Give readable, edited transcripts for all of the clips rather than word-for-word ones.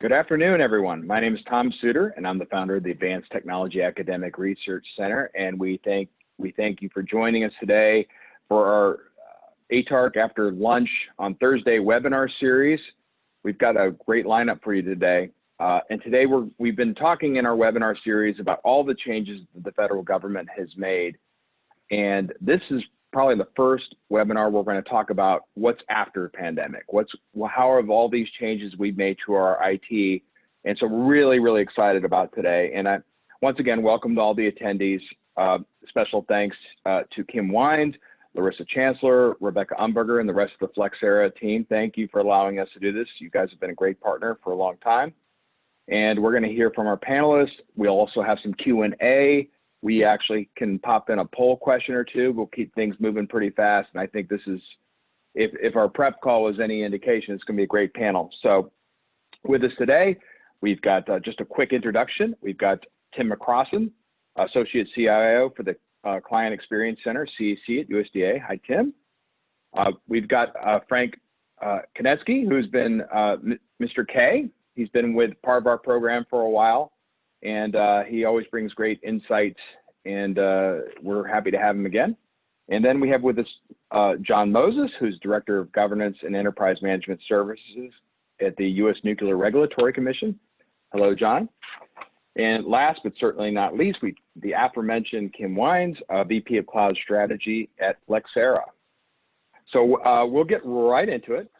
Good afternoon, everyone. My name is Tom Suter, and I'm the founder of the Advanced Technology Academic Research Center. And we thank you for joining us today for our ATARC After Lunch on Thursday webinar series. We've got a great lineup for you today. And today we've been talking in our webinar series about all the changes that the federal government has made. And this is probably the first webinar we're going to talk about what's after pandemic, how have all these changes we've made to our IT. And so we're really excited about today. And I once again welcome all the attendees. Special thanks to Kim Wines, Larissa Chancellor, Rebecca Umberger, and the rest of the Flexera team. Thank you for allowing us to do this. You guys have been a great partner for a long time. And we're going to hear from our panelists. We'll also have some Q&A. We actually can pop in a poll question or two. We'll keep things moving pretty fast. And I think this is, if our prep call was any indication, it's going to be a great panel. So with us today, we've got just a quick introduction. We've got Tim McCrossin, Associate CIO for the Client Experience Center, CEC at USDA. Hi, Tim. We've got Frank Konetsky, who's been Mr. K. He's been with part of our program for a while, and he always brings great insights, and we're happy to have him again. And then we have with us John Moses, who's Director of Governance and Enterprise Management Services at the U.S. Nuclear Regulatory Commission. Hello, John. And last but certainly not least, the aforementioned Kim Wines, VP of Cloud Strategy at Flexera. So we'll get right into it.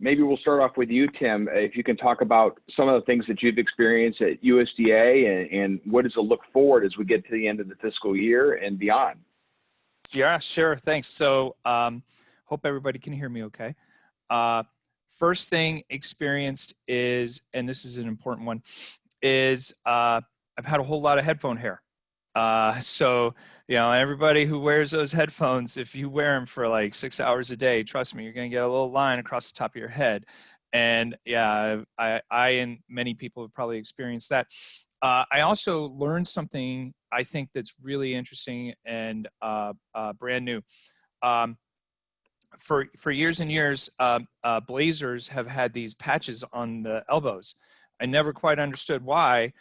Maybe we'll start off with you, Tim, if you can talk about some of the things that you've experienced at USDA and what is a look forward as we get to the end of the fiscal year and beyond. Yeah, sure. Thanks. So hope everybody can hear me okay. First thing experienced is, and this is an important one, is I've had a whole lot of headphone hair. So, you know, everybody who wears those headphones, if you wear them for like 6 hours a day, trust me, you're going to get a little line across the top of your head. And yeah, I and many people have probably experienced that. I also learned something I think that's really interesting and brand new. For years and years, Blazers have had these patches on the elbows. I never quite understood why,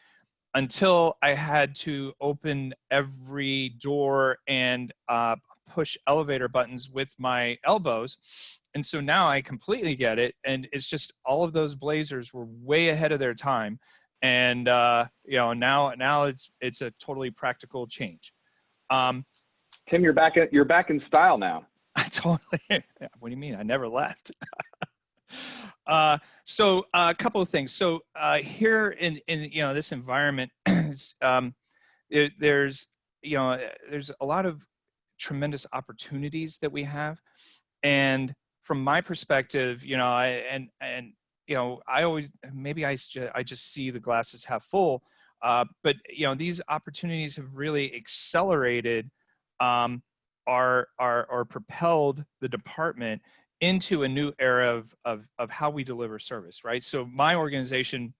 until I had to open every door and push elevator buttons with my elbows. And so now I completely get it. And it's just all of those Blazers were way ahead of their time. And you know, now it's a totally practical change. Tim, you're back in style now. Totally. What do you mean? I never left. So a couple of things. So here in this environment, there's a lot of tremendous opportunities that we have, and from my perspective, I always I just see the glasses half full, but these opportunities have really accelerated or propelled the department into a new era of how we deliver service, right? So my organization,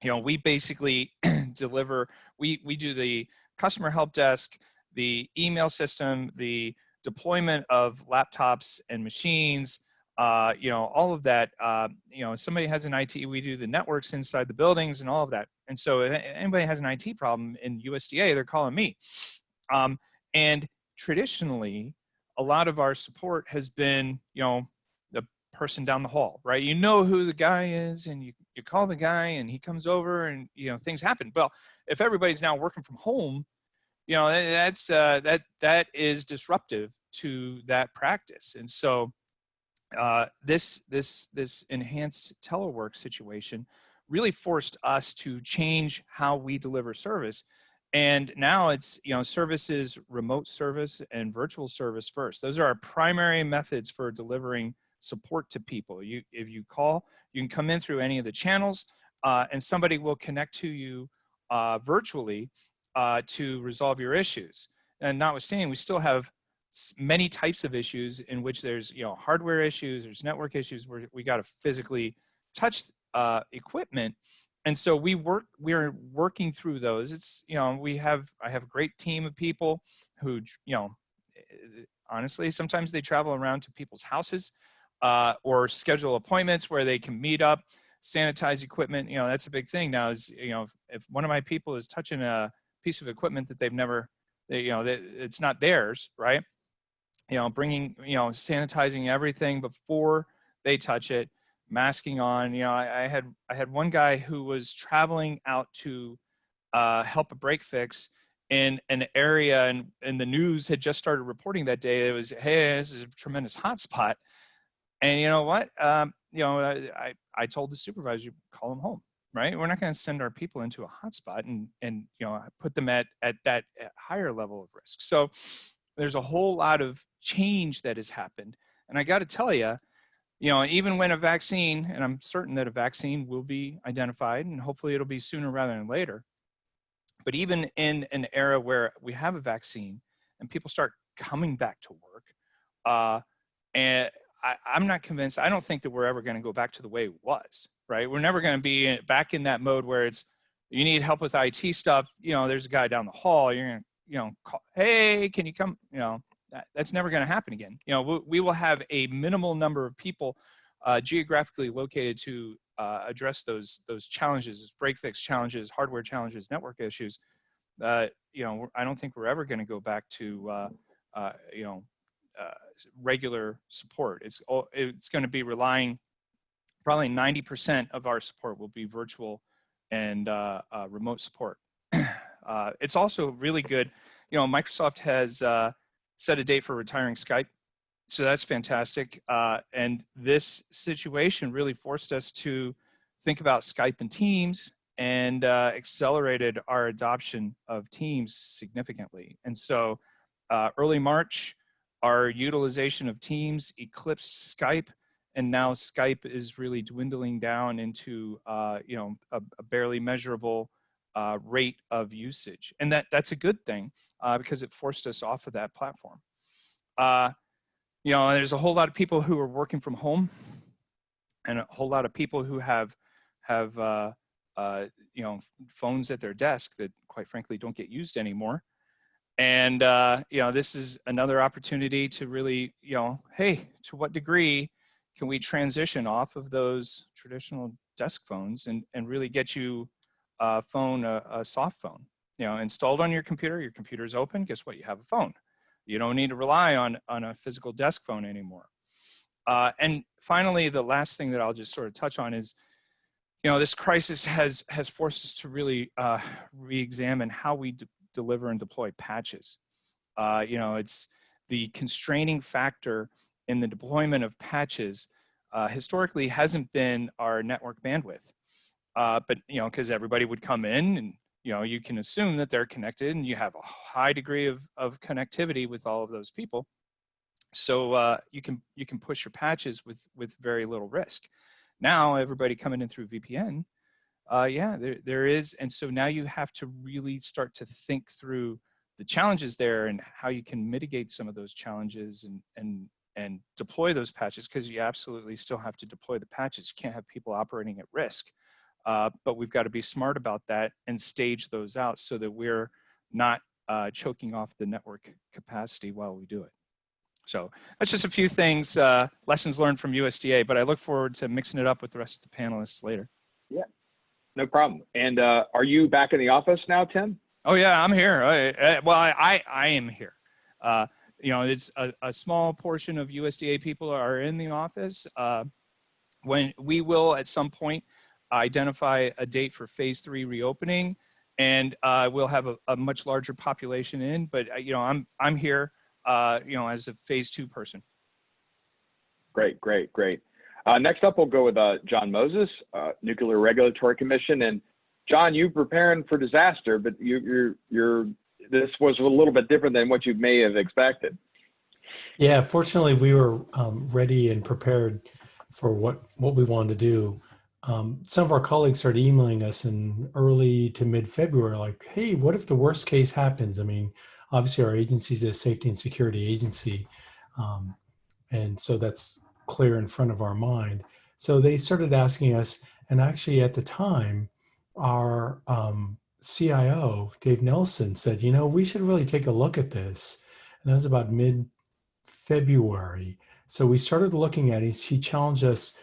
we basically deliver, we do the customer help desk, the email system, the deployment of laptops and machines, all of that. Somebody has an IT, we do the networks inside the buildings and all of that. And so if anybody has an IT problem in USDA, they're calling me. And traditionally, a lot of our support has been, the person down the hall, right? You know who the guy is, and you call the guy, and he comes over, and things happen. Well, if everybody's now working from home, that is disruptive to that practice. And so this enhanced telework situation really forced us to change how we deliver service. And now it's, services, remote service and virtual service first. Those are our primary methods for delivering support to people. If you call, you can come in through any of the channels and somebody will connect to you virtually to resolve your issues. And notwithstanding, we still have many types of issues in which there's, hardware issues, there's network issues where we got to physically touch equipment. And so we are working through those. It's, I have a great team of people who, honestly, sometimes they travel around to people's houses or schedule appointments where they can meet up, sanitize equipment. That's a big thing now is, if one of my people is touching a piece of equipment that they've never, it's not theirs, right? Bringing, sanitizing everything before they touch it, masking on. I had one guy who was traveling out to help a break fix in an area, and the news had just started reporting that day. It was, hey, this is a tremendous hotspot. And you know what? I told the supervisor, call them home, right? We're not going to send our people into a hotspot and put them at that higher level of risk. So there's a whole lot of change that has happened. And I got to tell you, even when a vaccine, and I'm certain that a vaccine will be identified, and hopefully it'll be sooner rather than later, but even in an era where we have a vaccine and people start coming back to work, and I'm not convinced. I don't think that we're ever going to go back to the way it was, right? We're never going to be back in that mode where it's, you need help with IT stuff. There's a guy down the hall. You're going to, call, hey, can you come? That's never going to happen again. We will have a minimal number of people geographically located to address those challenges, break fix challenges, hardware challenges, network issues. I don't think we're ever going to go back to regular support. It's going to be relying, probably 90% of our support will be virtual and remote support. It's also really good. Microsoft has set a date for retiring Skype. So that's fantastic. And this situation really forced us to think about Skype and Teams, and accelerated our adoption of Teams significantly. And so early March, our utilization of Teams eclipsed Skype, and now Skype is really dwindling down into a barely measurable rate of usage. And that's a good thing because it forced us off of that platform. There's a whole lot of people who are working from home, and a whole lot of people who have phones at their desk that, quite frankly, don't get used anymore. And this is another opportunity to really, hey, to what degree can we transition off of those traditional desk phones and really get you a phone, a soft phone, installed on your computer. Your computer's open. Guess what? You have a phone. You don't need to rely on a physical desk phone anymore. And finally, the last thing that I'll just sort of touch on is, this crisis has forced us to really re-examine how we deliver and deploy patches. It's the constraining factor in the deployment of patches historically hasn't been our network bandwidth. But, because everybody would come in and, you can assume that they're connected and you have a high degree of connectivity with all of those people. So you can push your patches with very little risk. Now, everybody coming in through VPN, there is. And so now you have to really start to think through the challenges there and how you can mitigate some of those challenges and deploy those patches, because you absolutely still have to deploy the patches. You can't have people operating at risk. But we've got to be smart about that and stage those out so that we're not choking off the network capacity while we do it. So that's just a few things, lessons learned from USDA, but I look forward to mixing it up with the rest of the panelists later. Yeah, no problem. And are you back in the office now, Tim? Oh yeah, I'm here. I am here. It's a small portion of USDA people are in the office. When we will at some point identify a date for phase 3 reopening, and we'll have a much larger population in, but I'm here as a phase 2 person. Great. Next up, we'll go with John Moses, Nuclear Regulatory Commission. And John, you're preparing for disaster, but this was a little bit different than what you may have expected. Yeah, fortunately, we were ready and prepared for what we wanted to do. Some of our colleagues started emailing us in early to mid-February, like, hey, what if the worst case happens? I mean, obviously our agency is a safety and security agency. And so that's clear in front of our mind. So they started asking us, and actually at the time, our CIO, Dave Nelson, said, we should really take a look at this. And that was about mid-February. So we started looking at it. He challenged us.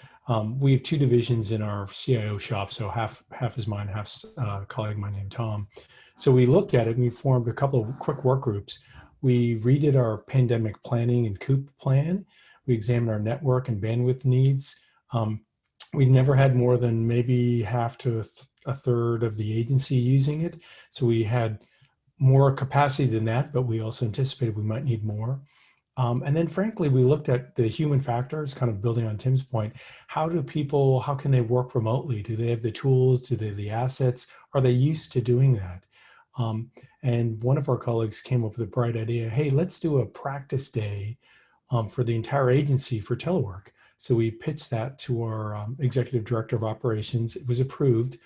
We have two divisions in our CIO shop, so half is mine, half's a colleague of mine named Tom. So we looked at it and we formed a couple of quick work groups. We redid our pandemic planning and COOP plan. We examined our network and bandwidth needs. We never had more than maybe half to a third of the agency using it. So we had more capacity than that, but we also anticipated we might need more. And then frankly, we looked at the human factors, kind of building on Tim's point. How can they work remotely? Do they have the tools? Do they have the assets? Are they used to doing that? And one of our colleagues came up with a bright idea. Hey, let's do a practice day for the entire agency for telework. So we pitched that to our executive director of operations. It was approved.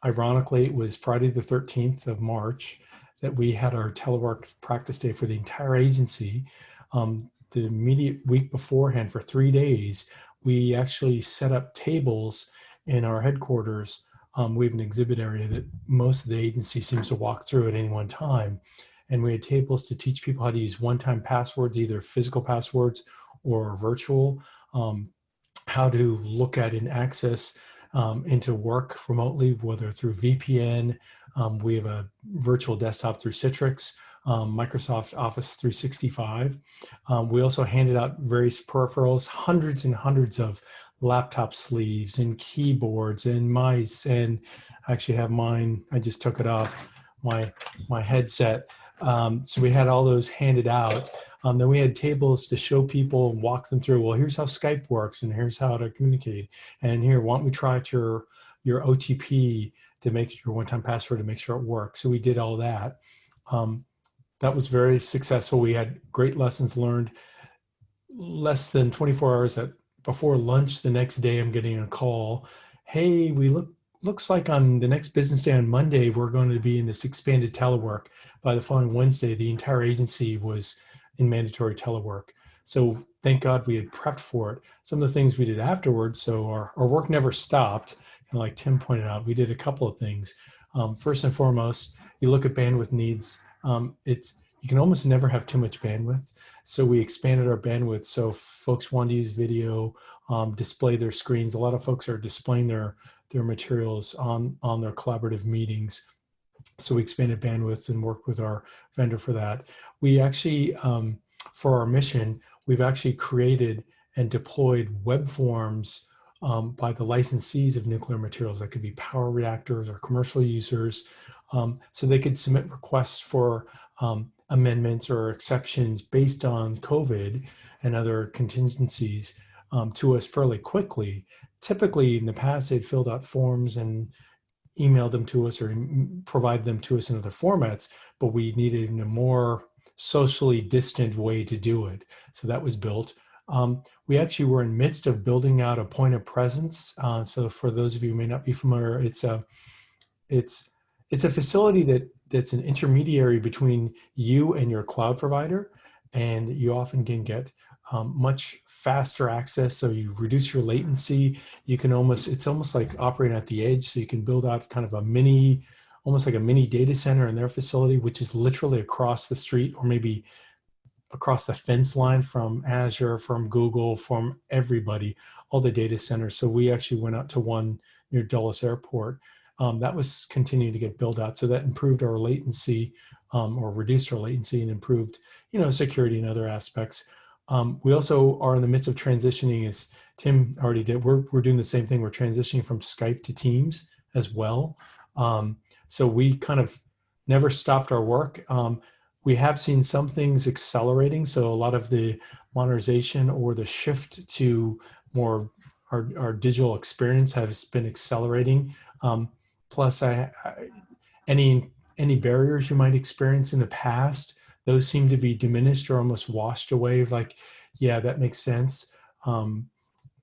Ironically, it was Friday the 13th of March that we had our telework practice day for the entire agency. The immediate week beforehand, for 3 days, we actually set up tables in our headquarters. We have an exhibit area that most of the agency seems to walk through at any one time. And we had tables to teach people how to use one-time passwords, either physical passwords or virtual, how to look at and access into work remotely, whether through VPN. We have a virtual desktop through Citrix, Microsoft Office 365. We also handed out various peripherals, hundreds and hundreds of laptop sleeves and keyboards and mice. And I actually have mine. I just took it off my headset. So we had all those handed out. Then we had tables to show people and walk them through, well, here's how Skype works and here's how to communicate. And here, why don't we try out your OTP to make your one-time password to make sure it works. So we did all that. That was very successful. We had great lessons learned. Less than 24 hours before lunch the next day, I'm getting a call. Hey, looks like on the next business day on Monday, we're going to be in this expanded telework. By the following Wednesday, the entire agency was in mandatory telework. So thank God we had prepped for it. Some of the things we did afterwards, so our work never stopped. And like Tim pointed out, we did a couple of things. First and foremost, you look at bandwidth needs. You can almost never have too much bandwidth. So we expanded our bandwidth. So folks want to use video, display their screens. A lot of folks are displaying their materials on their collaborative meetings. So we expanded bandwidth and worked with our vendor for that. We actually, for our mission, we've actually created and deployed web forms by the licensees of nuclear materials. That could be power reactors or commercial users. So they could submit requests for amendments or exceptions based on COVID and other contingencies to us fairly quickly. Typically in the past, they'd filled out forms and emailed them to us or provided them to us in other formats, but we needed a more socially distant way to do it. So that was built. We actually were in the midst of building out a point of presence. So for those of you who may not be familiar, it's a facility that's an intermediary between you and your cloud provider, and you often can get much faster access. So you reduce your latency. It's almost like operating at the edge. So you can build out kind of almost like a mini data center in their facility, which is literally across the street or maybe across the fence line from Azure, from Google, from everybody, all the data centers. So we actually went out to one near Dulles Airport. That was continuing to get built out. So that improved our latency or reduced our latency and improved, security and other aspects. We also are in the midst of transitioning, as Tim already did. We're doing the same thing. We're transitioning from Skype to Teams as well. So we kind of never stopped our work. We have seen some things accelerating. So a lot of the modernization or the shift to more our digital experience has been accelerating. Plus, any barriers you might experience in the past, those seem to be diminished or almost washed away. Like, yeah, that makes sense. And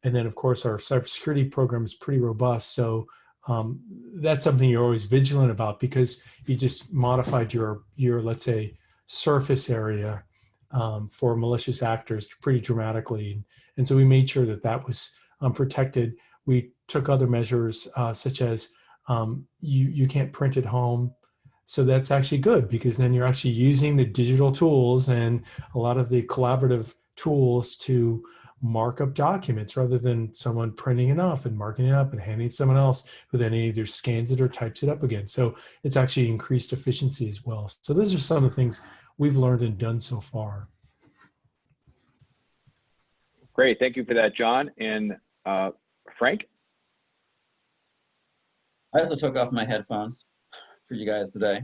then, of course, our cybersecurity program is pretty robust. So that's something you're always vigilant about because you just modified your let's say, surface area for malicious actors pretty dramatically. And so we made sure that was protected. We took other measures such as you can't print at home. So that's actually good because then you're actually using the digital tools and a lot of the collaborative tools to mark up documents rather than someone printing it off and marking it up and handing it to someone else who then either scans it or types it up again. So it's actually increased efficiency as well. So those are some of the things we've learned and done so far. Great, thank you for that, John. And Frank? I also took off my headphones for you guys today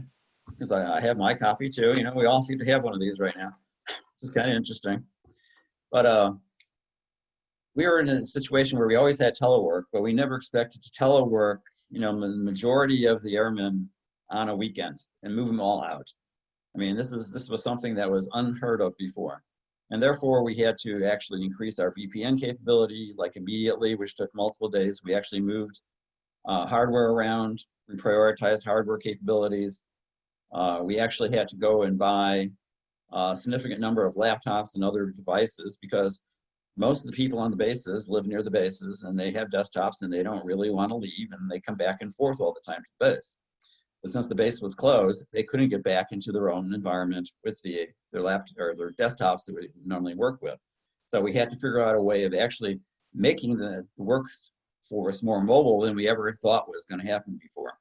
because I have my copy too. You know, we all seem to have one of these right now. This is kind of interesting. But we were in a situation where we always had telework, but we never expected to telework, you know, the majority of the airmen on a weekend and move them all out. I mean, this was something that was unheard of before. And therefore, we had to actually increase our VPN capability, like immediately, which took multiple days. We actually moved hardware around, we prioritized hardware capabilities. We actually had to go and buy a significant number of laptops and other devices because most of the people on the bases live near the bases and they have desktops and they don't really want to leave and they come back and forth all the time to the base. But since the base was closed, they couldn't get back into their own environment with their laptop or their desktops that we normally work with. So we had to figure out a way of actually making the workforce more mobile than we ever thought was going to happen before.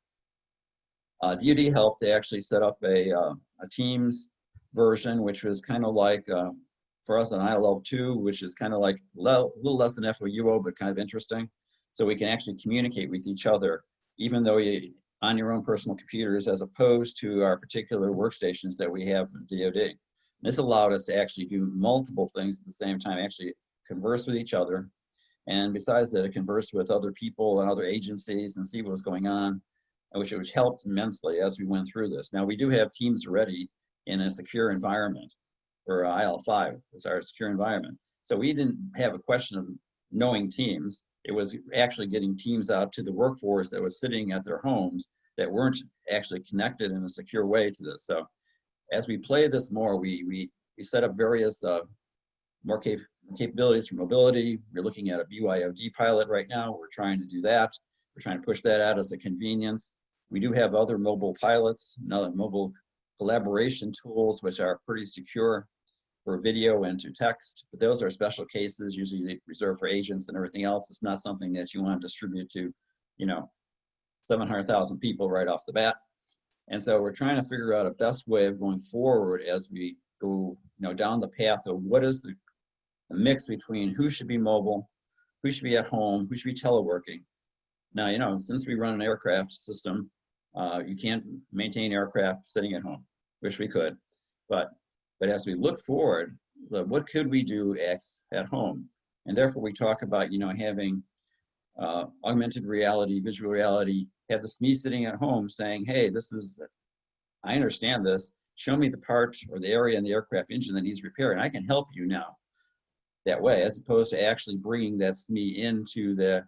DoD helped to actually set up a Teams version, which was kind of like, for us, an ILL2, which is kind of like a little less than FOUO, but kind of interesting. So we can actually communicate with each other, even though you're on your own personal computers, as opposed to our particular workstations that we have in DoD. This allowed us to actually do multiple things at the same time, actually converse with each other. And besides that, converse with other people and other agencies and see what was going on, which helped immensely as we went through this. Now, we do have Teams ready in a secure environment for IL5, it's our secure environment. So we didn't have a question of knowing Teams. It was actually getting Teams out to the workforce that was sitting at their homes that weren't actually connected in a secure way to this. So as we play this more, we set up various more capabilities for mobility. We're looking at a BYOD pilot right now. We're trying to do that. We're trying to push that out as a convenience. We do have other mobile pilots, another mobile collaboration tools, which are pretty secure for video and to text, but those are special cases, usually reserved for agents and everything else. It's not something that you want to distribute to, 700,000 people right off the bat. And so we're trying to figure out a best way of going forward as we go, down the path of what is the mix between who should be mobile, who should be at home, who should be teleworking. Now, since we run an aircraft system, you can't maintain aircraft sitting at home. Wish we could, but as we look forward, what could we do at home? And therefore we talk about, having augmented reality, visual reality, have the SME sitting at home saying, hey, I understand this, show me the part or the area in the aircraft engine that needs repair, and I can help you now that way, as opposed to actually bringing that SME into the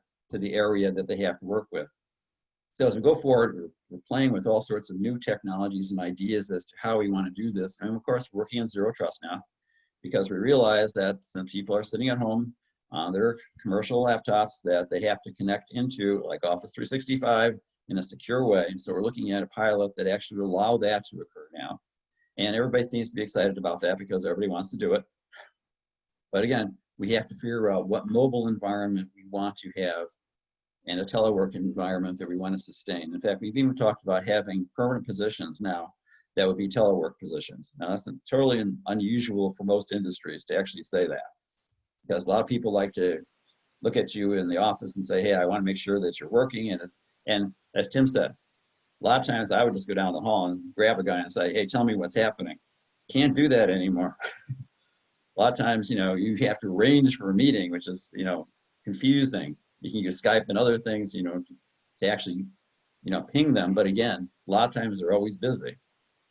area that they have to work with. So as we go forward, we're playing with all sorts of new technologies and ideas as to how we want to do this. And of course, we're working on zero trust now, because we realize that some people are sitting at home on their commercial laptops that they have to connect into, like Office 365, in a secure way. And so we're looking at a pilot that actually will allow that to occur now. And everybody seems to be excited about that because everybody wants to do it. But again, we have to figure out what mobile environment we want to have and a telework environment that we want to sustain. In fact, we've even talked about having permanent positions now that would be telework positions. Now, that's totally unusual for most industries to actually say that, because a lot of people like to look at you in the office and say, hey, I want to make sure that you're working. And as Tim said, a lot of times I would just go down the hall and grab a guy and say, hey, tell me what's happening. Can't do that anymore. A lot of times, you have to arrange for a meeting, which is, confusing. You can use Skype and other things, to actually, ping them. But again, a lot of times they're always busy.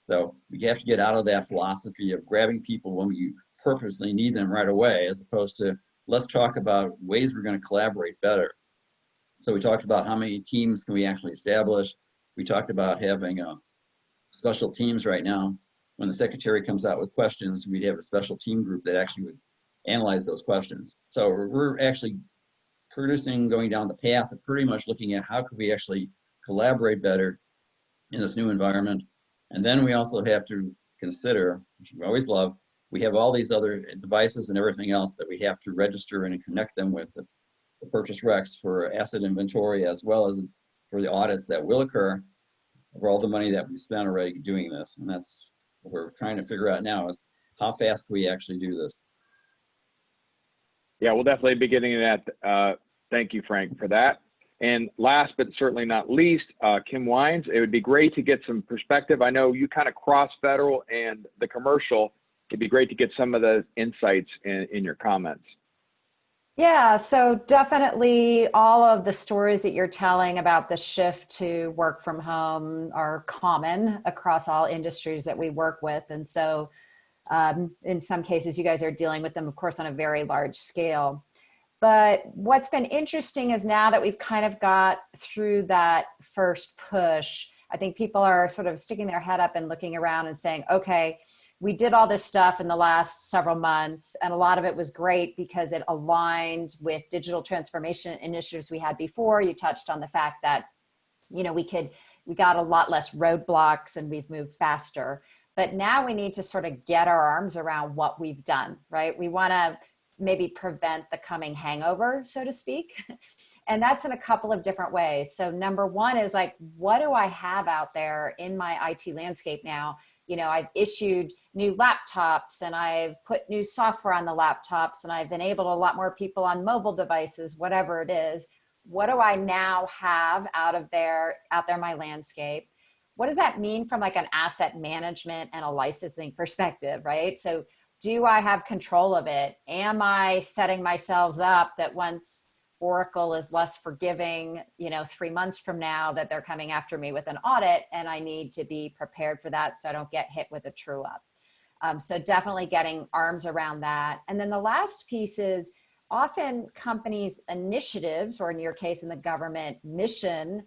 So we have to get out of that philosophy of grabbing people when you purposely need them right away, as opposed to let's talk about ways we're going to collaborate better. So we talked about how many teams can we actually establish. We talked about having special teams right now. When the secretary comes out with questions, we'd have a special team group that actually would analyze those questions. So we're actually going down the path of pretty much looking at how could we actually collaborate better in this new environment. And then we also have to consider, which we always love, we have all these other devices and everything else that we have to register and connect them with the purchase recs for asset inventory, as well as for the audits that will occur for all the money that we spent already doing this. And that's what we're trying to figure out now, is how fast can we actually do this. Yeah, we'll definitely be getting to that. Thank you, Frank, for that. And last but certainly not least, Kim Wines, it would be great to get some perspective. I know you kind of cross federal and the commercial. It'd be great to get some of the insights in your comments. Yeah, so definitely all of the stories that you're telling about the shift to work from home are common across all industries that we work with. And so in some cases, you guys are dealing with them, of course, on a very large scale. But what's been interesting is now that we've kind of got through that first push, I think people are sort of sticking their head up and looking around and saying, okay, we did all this stuff in the last several months, and a lot of it was great because it aligned with digital transformation initiatives we had before. You touched on the fact that, you know, we got a lot less roadblocks and we've moved faster. But now we need to sort of get our arms around what we've done, right? We want to maybe prevent the coming hangover, so to speak. And that's in a couple of different ways. So number one is like, what do I have out there in my IT landscape now? You know, I've issued new laptops and I've put new software on the laptops and I've enabled a lot more people on mobile devices, whatever it is. What do I now have out there in my landscape? What does that mean from like an asset management and a licensing perspective, right? So do I have control of it? Am I setting myself up that once Oracle is less forgiving, you know, 3 months from now, that they're coming after me with an audit, and I need to be prepared for that so I don't get hit with a true up. So definitely getting arms around that. And then the last piece is often companies' initiatives, or in your case in the government, mission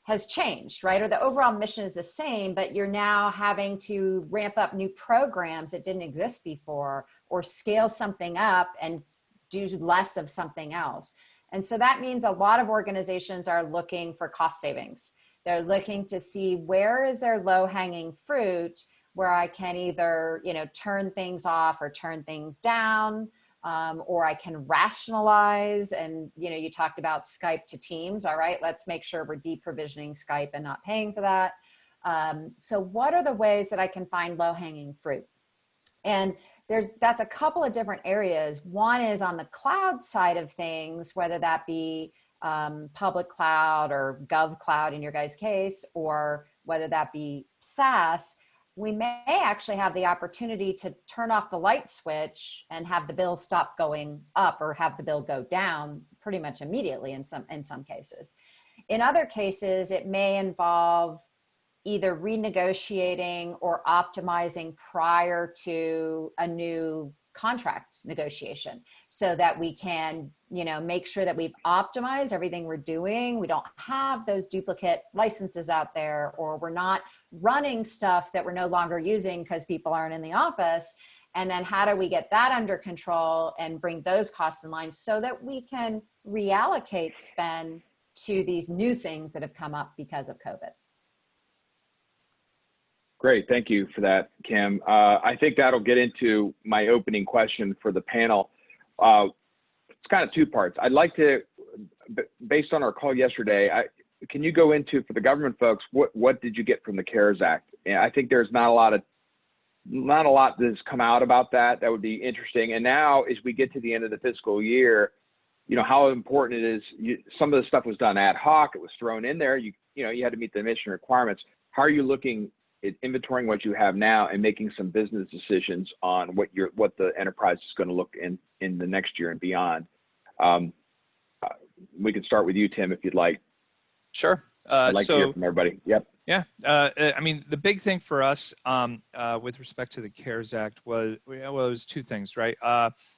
has changed, right? Or the overall mission is the same, but you're now having to ramp up new programs that didn't exist before, or scale something up and do less of something else. And so that means a lot of organizations are looking for cost savings. They're looking to see where is there low-hanging fruit where I can either, you know, turn things off or turn things down, or I can rationalize. And, you know, you talked about Skype to Teams. All right, let's make sure we're deprovisioning Skype and not paying for that. So what are the ways that I can find low-hanging fruit? And that's a couple of different areas. One is on the cloud side of things, whether that be public cloud or gov cloud in your guys' case, or whether that be SaaS. We may actually have the opportunity to turn off the light switch and have the bill stop going up, or have the bill go down pretty much immediately in some cases. In other cases, it may involve either renegotiating or optimizing prior to a new contract negotiation, so that we can, you know, make sure that we've optimized everything we're doing. We don't have those duplicate licenses out there, or we're not running stuff that we're no longer using because people aren't in the office. And then how do we get that under control and bring those costs in line so that we can reallocate spend to these new things that have come up because of COVID? Great, thank you for that, Kim. I think that'll get into my opening question for the panel. It's kind of two parts. I'd like to, based on our call yesterday, can you go into, for the government folks, what did you get from the CARES Act? And I think there's not a lot that's come out about that. That would be interesting. And now, as we get to the end of the fiscal year, you know, how important it is. Some of the stuff was done ad hoc. It was thrown in there. You know, you had to meet the mission requirements. How are you looking at inventorying what you have now and making some business decisions on what the enterprise is going to look in the next year and beyond? We can start with you, Tim, if you'd like. Sure. I'd like to hear from everybody. Yep. Yeah. I mean, the big thing for us with respect to the CARES Act was, it was two things, right?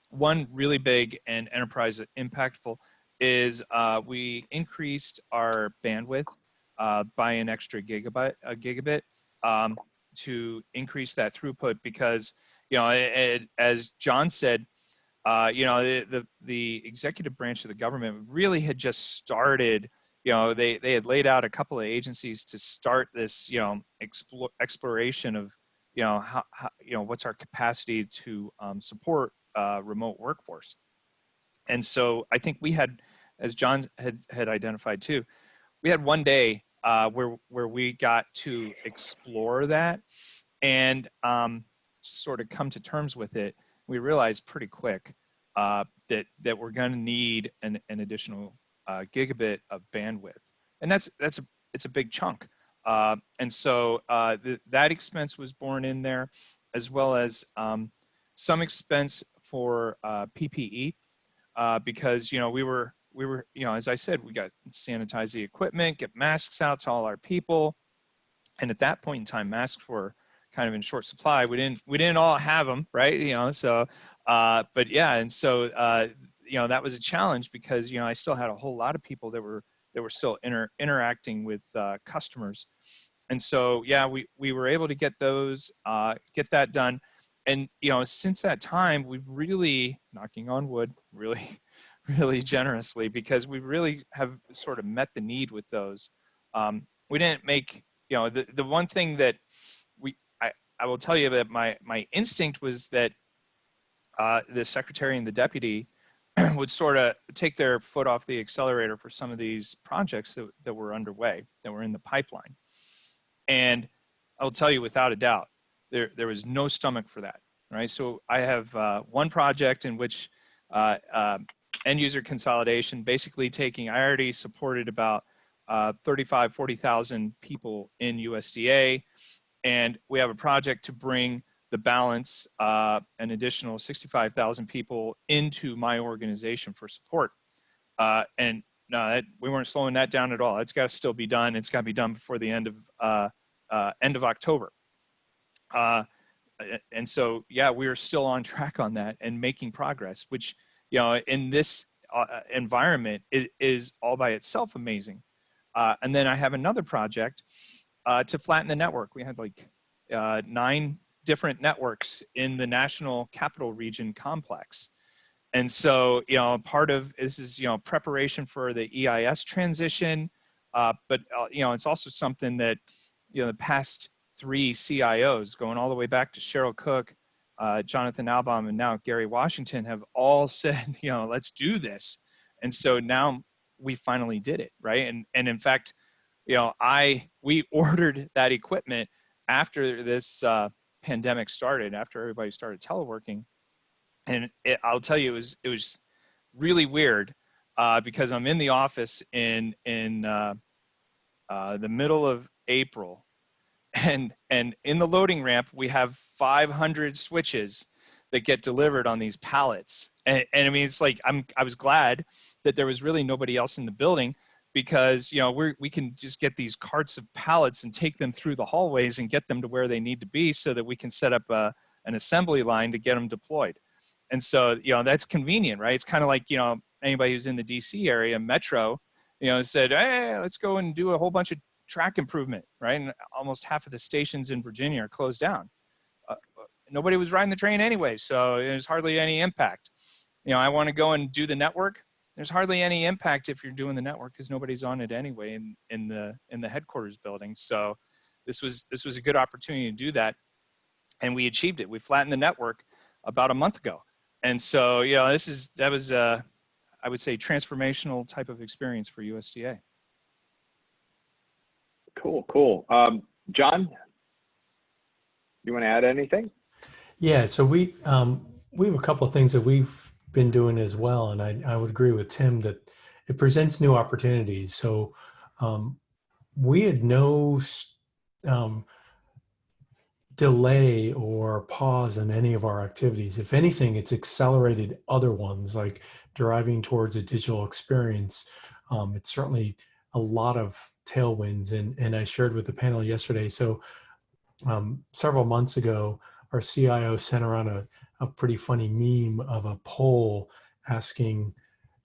One really big and enterprise impactful is we increased our bandwidth by an extra gigabit to increase that throughput, because, you know, as John said, you know, the executive branch of the government really had just started. You know, they had laid out a couple of agencies to start this, you know, exploration of what's our capacity to support remote workforce. And so I think we had, as John had identified too, we had one day where we got to explore that and sort of come to terms with it. We realized pretty quick that we're going to need an additional gigabit of bandwidth, and it's a big chunk. And so that expense was borne in there, as well as some expense for PPE, because we were as I said, we got to sanitize the equipment, get masks out to all our people, and at that point in time, masks were kind of in short supply. We didn't all have them, right? So but yeah, and so that was a challenge because I still had a whole lot of people that were still interacting with customers, and so yeah, we were able to get that done. And since that time, we've really, knocking on wood, really generously, because we really have sort of met the need with those. We didn't make the one thing that I will tell you that my instinct was that the secretary and the deputy would sort of take their foot off the accelerator for some of these projects that were underway, that were in the pipeline. And I will tell you without a doubt, there was no stomach for that, right? So I have one project in which end user consolidation, basically I already supported about 40,000 people in USDA, and we have a project to bring the balance, an additional 65,000 people into my organization for support. And no, we weren't slowing that down at all. It's got to still be done. It's got to be done before the end of October. And so, yeah, we are still on track on that and making progress, which, in this environment is all by itself amazing. And then I have another project to flatten the network. We had like 9 different networks in the National Capital Region complex. And so, part of this is, preparation for the EIS transition, but, it's also something that, the past 3 CIOs, going all the way back to Cheryl Cook, Jonathan Albaum, and now Gary Washington, have all said, let's do this. And so now we finally did it, right? And in fact, we ordered that equipment after this pandemic started, after everybody started teleworking. And I'll tell you, it was really weird because I'm in the office in the middle of April, and in the loading ramp we have 500 switches that get delivered on these pallets. And I mean, it's like I was glad that there was really nobody else in the building, because we can just get these carts of pallets and take them through the hallways and get them to where they need to be, so that we can set up an assembly line to get them deployed. And so that's convenient, right? It's kind of like anybody who's in the DC area, Metro, said, hey, let's go and do a whole bunch of track improvement, right? And almost half of the stations in Virginia are closed down. Nobody was riding the train anyway, so there's hardly any impact. I want to go and do the network. There's hardly any impact if you're doing the network, because nobody's on it anyway in the headquarters building. So this was a good opportunity to do that, and we achieved it. We flattened the network about a month ago, and so that was I would say transformational type of experience for USDA. Cool. John, you want to add anything? Yeah, so we have a couple of things that we've been doing as well, and I would agree with Tim that it presents new opportunities. So we had no delay or pause in any of our activities. If anything, it's accelerated other ones, like driving towards a digital experience. It's certainly a lot of tailwinds, and I shared with the panel yesterday. So several months ago, our CIO sent around a pretty funny meme of a poll asking,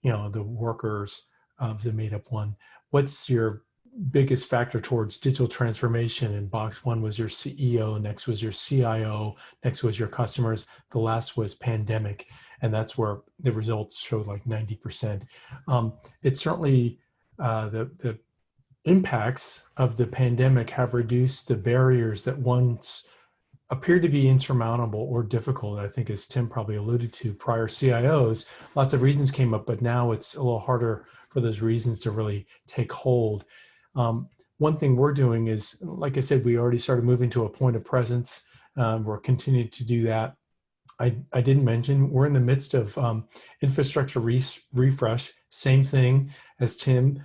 the workers of the made up one, what's your biggest factor towards digital transformation? And box 1 was your CEO, next was your CIO, next was your customers, the last was pandemic. And that's where the results showed like 90%. It's certainly the impacts of the pandemic have reduced the barriers that once appeared to be insurmountable or difficult. I think, as Tim probably alluded to, prior CIOs, lots of reasons came up, but now it's a little harder for those reasons to really take hold. One thing we're doing is, like I said, we already started moving to a point of presence. We're continuing to do that. I didn't mention, we're in the midst of infrastructure refresh, same thing as Tim.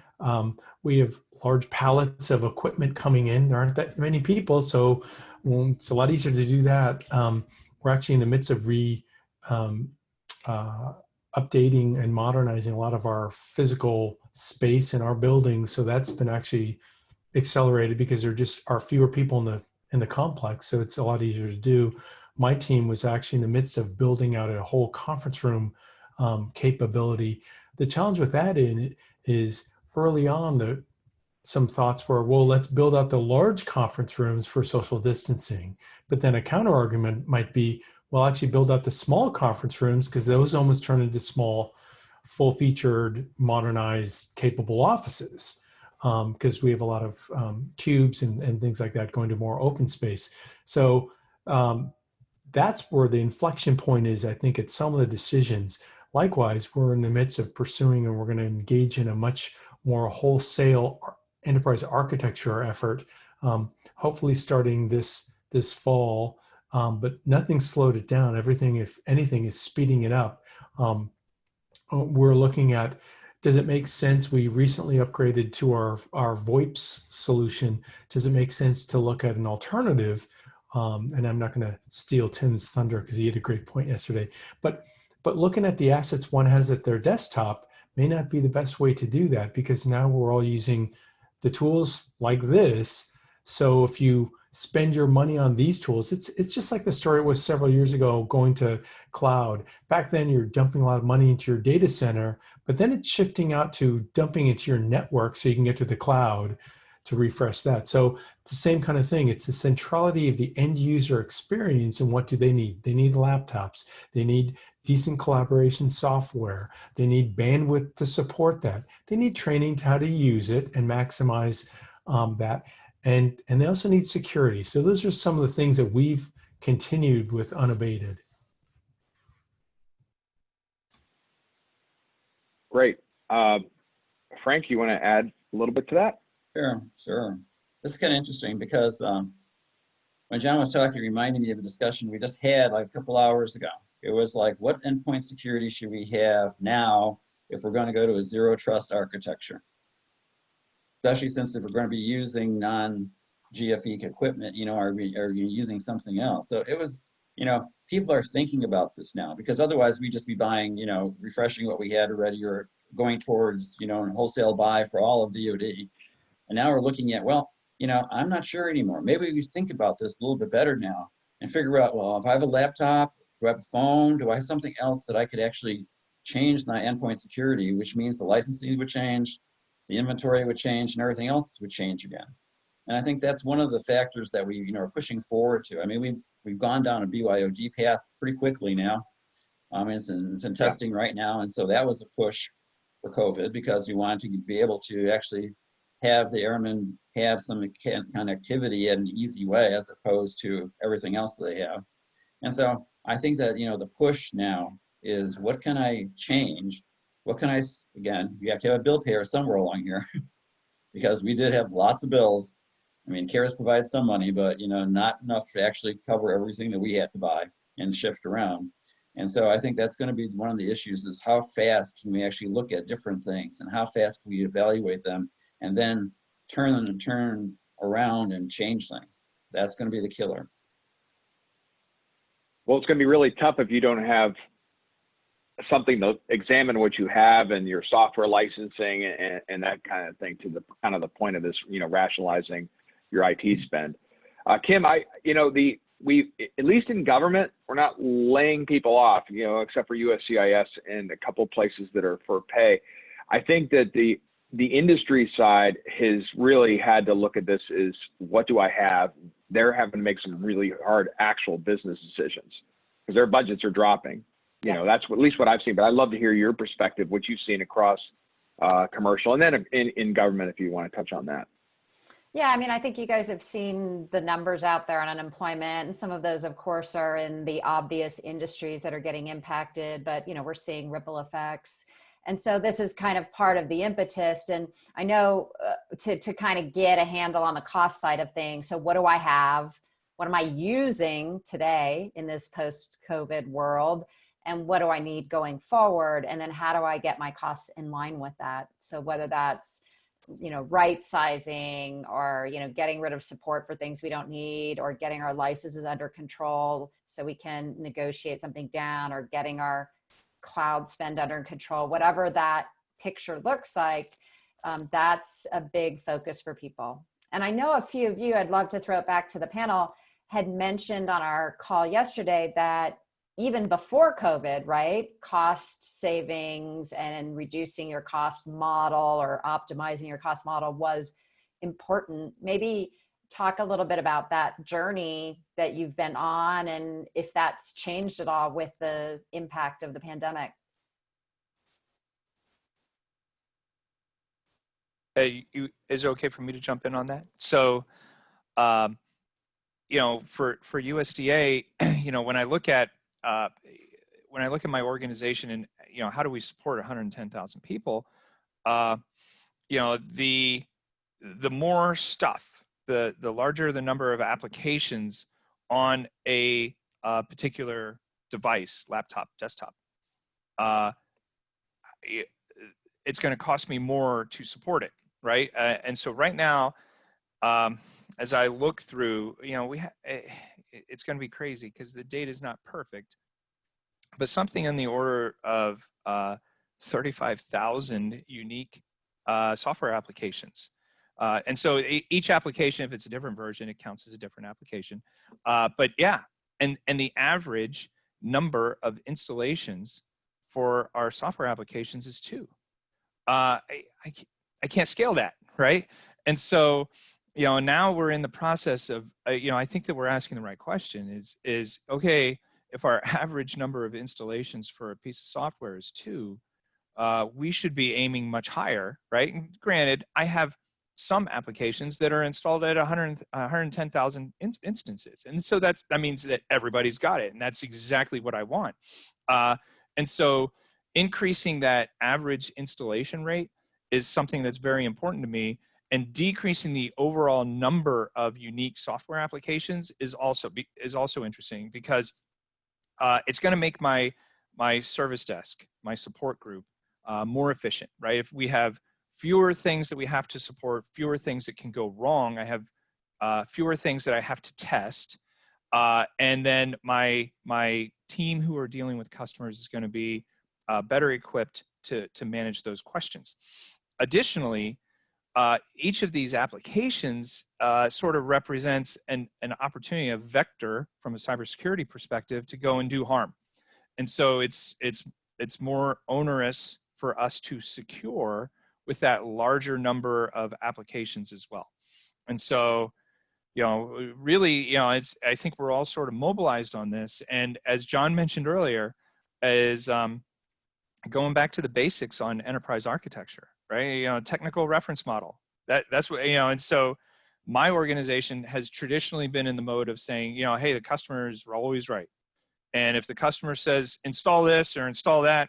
We have large pallets of equipment coming in. There aren't that many people, so it's a lot easier to do that. We're actually in the midst of updating and modernizing a lot of our physical space in our buildings. So that's been actually accelerated because there just are fewer people in the complex. So it's a lot easier to do. My team was actually in the midst of building out a whole conference room capability. The challenge with that is early on, some thoughts were, well, let's build out the large conference rooms for social distancing. But then a counter argument might be, well, actually build out the small conference rooms because those almost turn into small, full-featured, modernized, capable offices. Because we have a lot of cubes and things like that going to more open space. So that's where the inflection point is, I think, at some of the decisions. Likewise, we're in the midst of pursuing, and we're going to engage in a much more wholesale enterprise architecture effort, hopefully starting this fall. But nothing slowed it down. Everything, if anything, is speeding it up. We're looking at, does it make sense? We recently upgraded to our VoIPs solution. Does it make sense to look at an alternative? And I'm not going to steal Tim's thunder because he had a great point yesterday. But looking at the assets one has at their desktop may not be the best way to do that, because now we're all using the tools like this. So if you spend your money on these tools, it's just like the story was several years ago going to cloud. Back then, you're dumping a lot of money into your data center, but then it's shifting out to dumping into your network so you can get to the cloud to refresh that. So it's the same kind of thing. It's the centrality of the end user experience. And what do they need? They need laptops. They need decent collaboration software. They need bandwidth to support that. They need training to how to use it and maximize that. And they also need security. So those are some of the things that we've continued with unabated. Great. Frank, you want to add a little bit to that? Sure. This is kind of interesting because when John was talking, he reminded me of a discussion we just had like a couple hours ago. It was like, what endpoint security should we have now if we're going to go to a zero trust architecture? Especially since if we're going to be using non-GFE equipment, are you using something else? So it was, people are thinking about this now, because otherwise we'd just be buying, refreshing what we had already, or going towards, wholesale buy for all of DoD. And now we're looking at, well, I'm not sure anymore. Maybe we think about this a little bit better now and figure out, well, if I have a laptop, do I have a phone, do I have something else that I could actually change my endpoint security, which means the licensing would change, the inventory would change, and everything else would change again. And I think that's one of the factors that we are pushing forward to. I mean, we've gone down a BYOD path pretty quickly now. It's in testing right now. And so that was a push for COVID, because we wanted to be able to actually have the airmen have some connectivity in an easy way, as opposed to everything else that they have. And so I think that, the push now is, what can I change? What can again, you have to have a bill payer somewhere along here, because we did have lots of bills. I mean, CARES provides some money, but, not enough to actually cover everything that we had to buy and shift around. And so I think that's going to be one of the issues, is how fast can we actually look at different things, and how fast can we evaluate them and then turn around and change things. That's going to be the killer. Well, it's going to be really tough if you don't have something to examine what you have and your software licensing and that kind of thing, to the kind of the point of this, rationalizing your IT spend. Kim, we at least in government, we're not laying people off, except for USCIS and a couple of places that are for pay. I think that the industry side has really had to look at this as, what do I have? They're having to make some really hard actual business decisions because their budgets are dropping. That's at least what I've seen, but I'd love to hear your perspective, what you've seen across commercial, and then in government, if you want to touch on that. Yeah, I mean, I think you guys have seen the numbers out there on unemployment, and some of those, of course, are in the obvious industries that are getting impacted, but we're seeing ripple effects. And so this is kind of part of the impetus. And I know to kind of get a handle on the cost side of things. So what do I have? What am I using today in this post-COVID world? And what do I need going forward? And then how do I get my costs in line with that? So whether that's right sizing, or getting rid of support for things we don't need, or getting our licenses under control so we can negotiate something down, or getting our cloud spend under control, whatever that picture looks like, that's a big focus for people. And I know a few of you, I'd love to throw it back to the panel, had mentioned on our call yesterday that even before COVID, right, cost savings and reducing your cost model or optimizing your cost model was important. Maybe talk a little bit about that journey that you've been on, and if that's changed at all with the impact of the pandemic. Is it okay for me to jump in on that? So, for USDA, when I look at my organization and how do we support 110,000 people, the more stuff, the larger the number of applications on a particular device, laptop, desktop, it's going to cost me more to support it, right? And so right now, as I look through, it's going to be crazy because the data is not perfect, but something in the order of 35,000 unique software applications. And so each application, if it's a different version, it counts as a different application. But yeah, and the average number of installations for our software applications is 2. I can't scale that, right? And so, now we're in the process of, I think that we're asking the right question is okay, if our average number of installations for a piece of software is 2, we should be aiming much higher, right? And granted, I have some applications that are installed at 110,000 instances. And so that means that everybody's got it. And that's exactly what I want. And so increasing that average installation rate is something that's very important to me. And decreasing the overall number of unique software applications is also interesting, because it's going to make my service desk, my support group, more efficient, right? If we have fewer things that we have to support, fewer things that can go wrong, I have fewer things that I have to test, and then my team who are dealing with customers is going to be better equipped to manage those questions. Additionally, each of these applications sort of represents an opportunity, a vector from a cybersecurity perspective to go and do harm. And so it's more onerous for us to secure with that larger number of applications as well. And so, really, I think we're all sort of mobilized on this. And as John mentioned earlier, is going back to the basics on enterprise architecture, right? Technical reference model. That's what, and so my organization has traditionally been in the mode of saying, hey, the customers are always right. And if the customer says, install this or install that,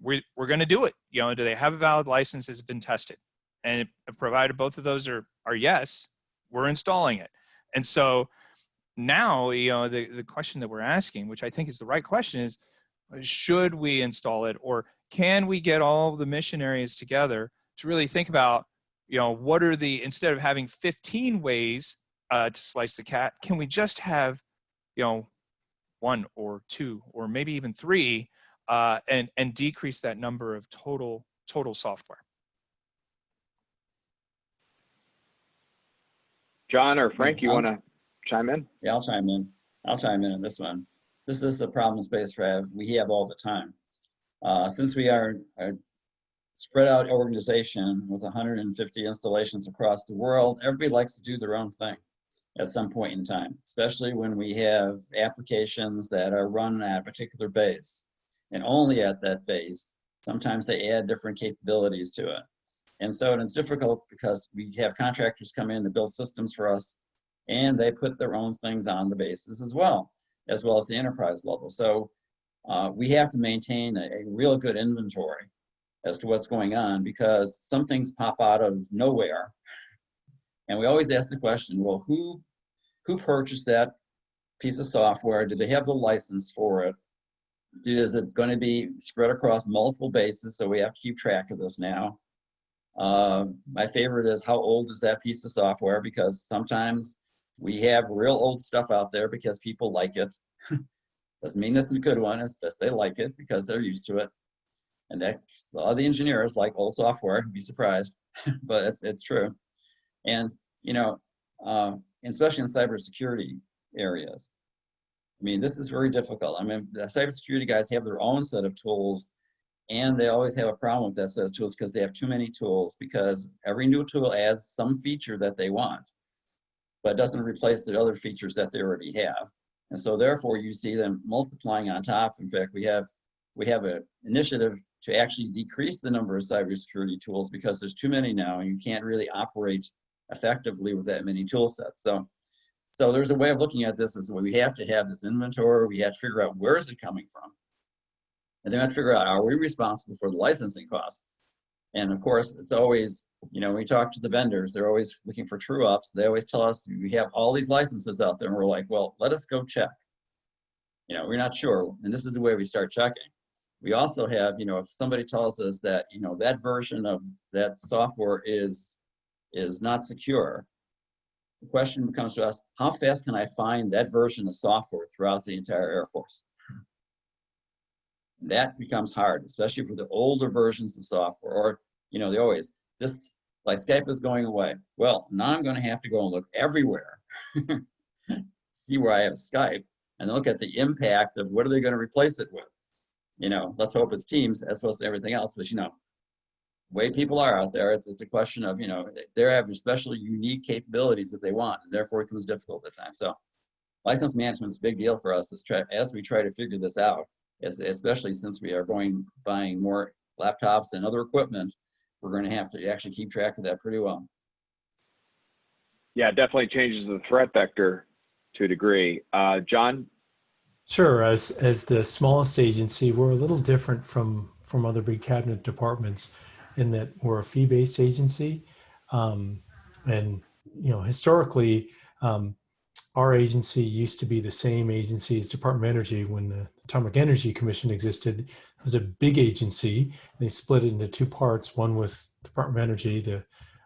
we're going to do it. Do they have a valid license? Has it been tested? And if provided both of those are yes, we're installing it. And so now, the question that we're asking, which I think is the right question, is should we install it, or can we get all the mission areas together to really think about, what are instead of having 15 ways to slice the cat, can we just have, 1 or 2 or maybe even 3, and decrease that number of total software? John or Frank, you want to chime in? Yeah, I'll chime in on this one. This is the problem space we have all the time. Since we are a spread out organization with 150 installations across the world, everybody likes to do their own thing at some point in time, especially when we have applications that are run at a particular base and only at that base. Sometimes they add different capabilities to it. And so it's difficult because we have contractors come in to build systems for us, and they put their own things on the bases as well as the enterprise level. So we have to maintain a real good inventory as to what's going on, because some things pop out of nowhere. And we always ask the question, well, who purchased that piece of software? Do they have the license for it? Is it going to be spread across multiple bases? So we have to keep track of this now. My favorite is, how old is that piece of software? Because sometimes we have real old stuff out there because people like it. Doesn't mean it's a good one, it's just they like it because they're used to it. And that a lot of the engineers like old software, you'd be surprised, but it's true. And, you know, especially in cybersecurity areas, I mean, this is very difficult. I mean, the cybersecurity guys have their own set of tools, and they always have a problem with that set of tools because they have too many tools, because every new tool adds some feature that they want, but doesn't replace the other features that they already have. And so therefore you see them multiplying on top. In fact, we have an initiative to actually decrease the number of cybersecurity tools because there's too many now, and you can't really operate effectively with that many tool sets. So there's a way of looking at this, is we have to have this inventory. We have to figure out, where is it coming from? And then we have to figure out, are we responsible for the licensing costs? And of course, it's always, you know, when we talk to the vendors, they're always looking for true ups. They always tell us, we have all these licenses out there, and we're like, well, let us go check. You know, we're not sure. And this is the way we start checking. We also have, you know, if somebody tells us that, you know, that version of that software is not secure, the question becomes to us, how fast can I find that version of software throughout the entire Air Force? That becomes hard, especially for the older versions of software. Or, you know, they always, this, like Skype is going away. Well, now I'm going to have to go and look everywhere, see where I have Skype, and look at the impact of what are they going to replace it with. You know, let's hope it's Teams as opposed to everything else. But, you know, the way people are out there, it's a question of, you know, they're having especially unique capabilities that they want, and therefore it becomes difficult at times. So license management is a big deal for us as we try to figure this out, especially since we are buying more laptops and other equipment. We're going to have to actually keep track of that pretty well. Yeah, it definitely changes the threat vector to a degree. John? Sure. As the smallest agency, we're a little different from other big cabinet departments in that we're a fee-based agency. And, you know, historically, our agency used to be the same agency as Department of Energy when the Atomic Energy Commission existed. It was a big agency. They split it into two parts, one with Department of Energy, the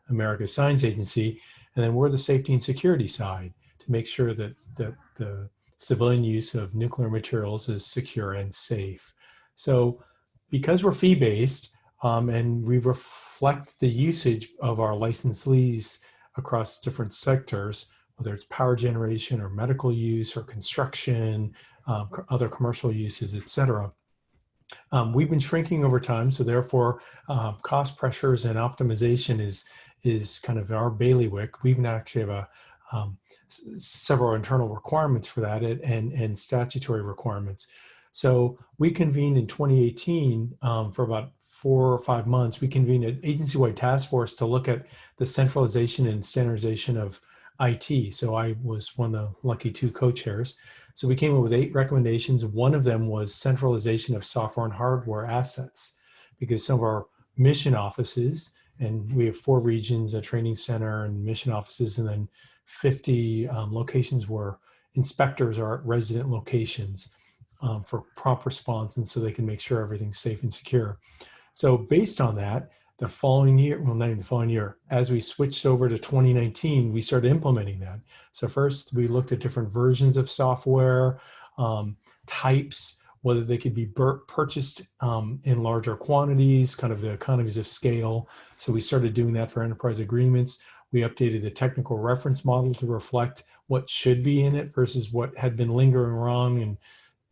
America Science Agency, and then we're the safety and security side to make sure that the civilian use of nuclear materials is secure and safe. So because we're fee-based and we reflect the usage of our licensees across different sectors, whether it's power generation or medical use or construction, other commercial uses, et cetera. We've been shrinking over time, so therefore cost pressures and optimization is kind of our bailiwick. We've actually have several internal requirements for that and statutory requirements. So we convened in 2018 for about 4 or 5 months. We convened an agency-wide task force to look at the centralization and standardization of IT. So I was one of the lucky 2 co-chairs. So we came up with 8 recommendations. One of them was centralization of software and hardware assets, because some of our mission offices, and we have 4 regions, a training center and mission offices, and then 50 locations where inspectors are at resident locations for prompt response, and so they can make sure everything's safe and secure. So based on that, the following year, well, not even the following year, as we switched over to 2019, we started implementing that. So first, we looked at different versions of software, types, whether they could be purchased in larger quantities, kind of the economies of scale. So we started doing that for enterprise agreements. We updated the technical reference model to reflect what should be in it versus what had been lingering wrong. And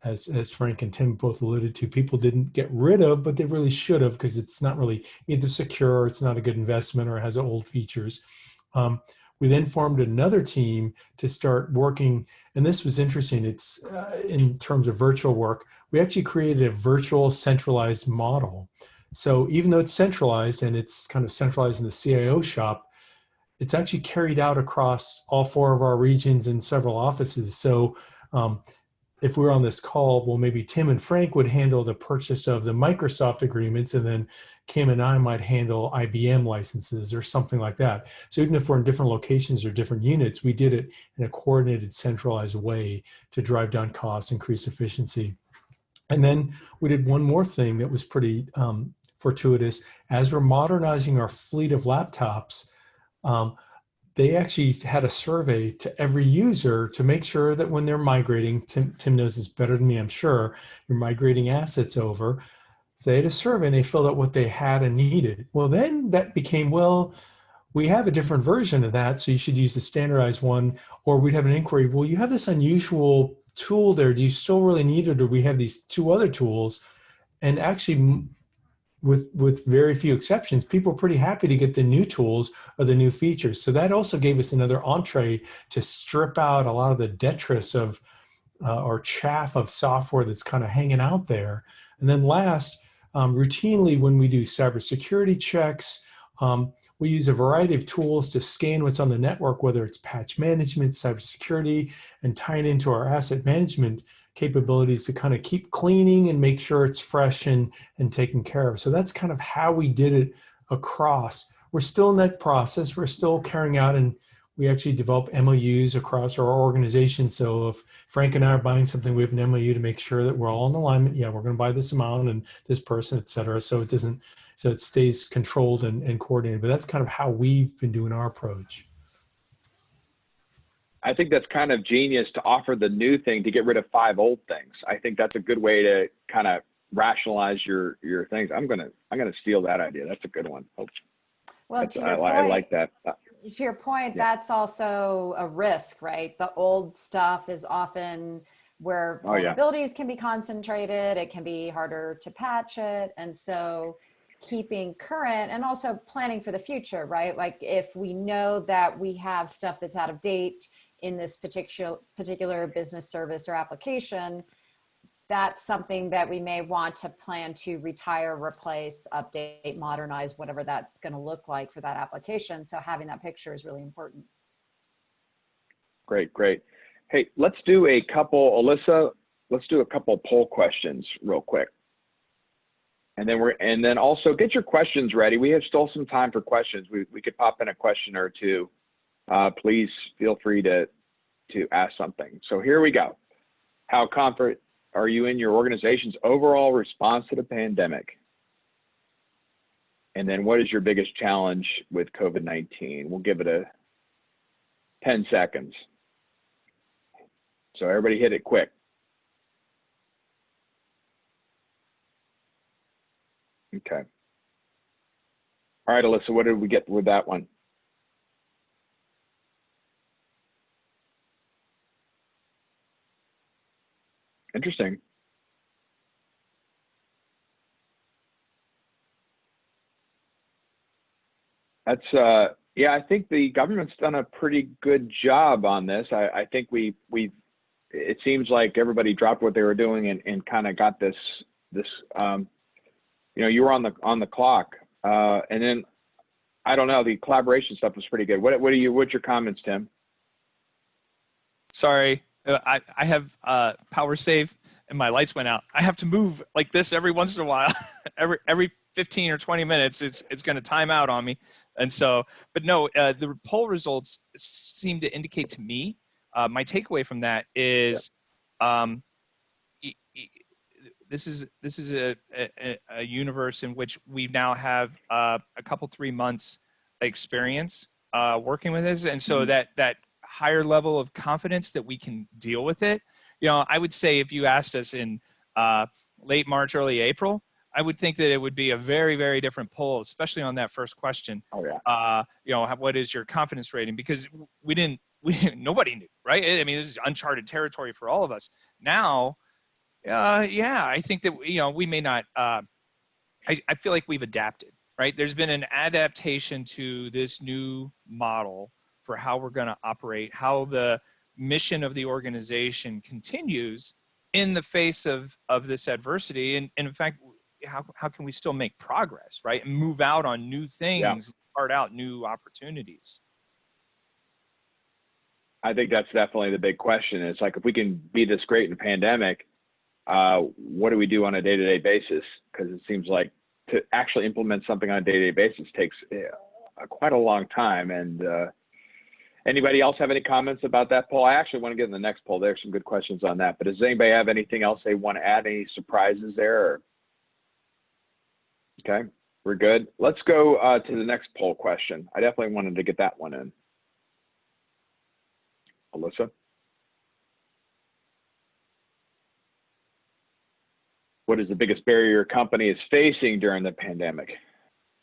as Frank and Tim both alluded to, people didn't get rid of, but they really should have, because it's not really either secure, or it's not a good investment, or it has old features. We then formed another team to start working, and this was interesting. It's in terms of virtual work, we actually created a virtual centralized model. So even though it's centralized and it's kind of centralized in the CIO shop, it's actually carried out across all 4 of our regions and several offices. So if we were on this call, well, maybe Tim and Frank would handle the purchase of the Microsoft agreements, and then Kim and I might handle IBM licenses or something like that. So even if we're in different locations or different units, we did it in a coordinated, centralized way to drive down costs, increase efficiency. And then we did one more thing that was pretty fortuitous. As we're modernizing our fleet of laptops, they actually had a survey to every user to make sure that when they're migrating, Tim knows this better than me, I'm sure, you're migrating assets over. So they had a survey and they filled out what they had and needed. Well, then that became, well, we have a different version of that, so you should use the standardized one. Or we'd have an inquiry, well, you have this unusual tool there. Do you still really need it? Or we have these 2 other tools? And actually, with very few exceptions, people are pretty happy to get the new tools or the new features. So that also gave us another entree to strip out a lot of the detritus of or chaff of software that's kind of hanging out there. And then last, routinely when we do cybersecurity checks, we use a variety of tools to scan what's on the network, whether it's patch management, cybersecurity, and tying into our asset management capabilities to kind of keep cleaning and make sure it's fresh and taken care of. So that's kind of how we did it across. We're still in that process. We're still carrying out, and we actually develop MOUs across our organization. So if Frank and I are buying something, we have an MOU to make sure that we're all in alignment. Yeah, we're going to buy this amount and this person, et cetera. So it stays controlled and coordinated. But that's kind of how we've been doing our approach. I think that's kind of genius to offer the new thing to get rid of 5 old things. I think that's a good way to kind of rationalize your things. I'm gonna steal that idea. That's a good one. Well, I like that. To your point, Yeah. that's also a risk, right? The old stuff is often where vulnerabilities can be concentrated. It can be harder to patch it. And so keeping current and also planning for the future, right? Like if we know that we have stuff that's out of date in this particular business service or application, that's something that we may want to plan to retire, replace, update, modernize, whatever that's going to look like for that application. So having that picture is really important. Great. Hey, let's do a couple, Alyssa, let's do a couple poll questions real quick. And then also get your questions ready. We have still some time for questions. We could pop in a question or two. Please feel free to ask something. So here we go. How confident are you in your organization's overall response to the pandemic? And then what is your biggest challenge with COVID-19? We'll give it 10 seconds. So everybody hit it quick. Okay. All right, Alyssa, what did we get with that one? Interesting. That's yeah, I think the government's done a pretty good job on this. I think it seems like everybody dropped what they were doing and kind of got this you know, you were on the clock, and then I don't know, the collaboration stuff was pretty good. What's your comments, Tim? Sorry, I have power save and my lights went out. I have to move like this every once in a while. every 15 or 20 minutes, it's going to time out on me. And so, but no, the poll results seem to indicate to me, my takeaway from that is, this is a universe in which we now have a couple 3 months experience working with this, and so that higher level of confidence that we can deal with it. You know, I would say if you asked us in late March, early April, I would think that it would be a very, very different poll, especially on that first question. Oh yeah. You know, what is your confidence rating? Because nobody knew, right? I mean, this is uncharted territory for all of us. Now, yeah, I think that, you know, we may not, I feel like we've adapted, right? There's been an adaptation to this new model for how we're going to operate, how the mission of the organization continues in the face of this adversity. And in fact, how can we still make progress, right? And move out on new things, start out new opportunities. I think that's definitely the big question. It's like, if we can be this great in a pandemic, what do we do on a day-to-day basis? Because it seems like to actually implement something on a day-to-day basis takes quite a long time. And anybody else have any comments about that poll? I actually want to get in the next poll. There's some good questions on that. But does anybody have anything else they want to add? Any surprises there? Or... Okay, we're good. Let's go to the next poll question. I definitely wanted to get that one in. Alyssa? What is the biggest barrier your company is facing during the pandemic?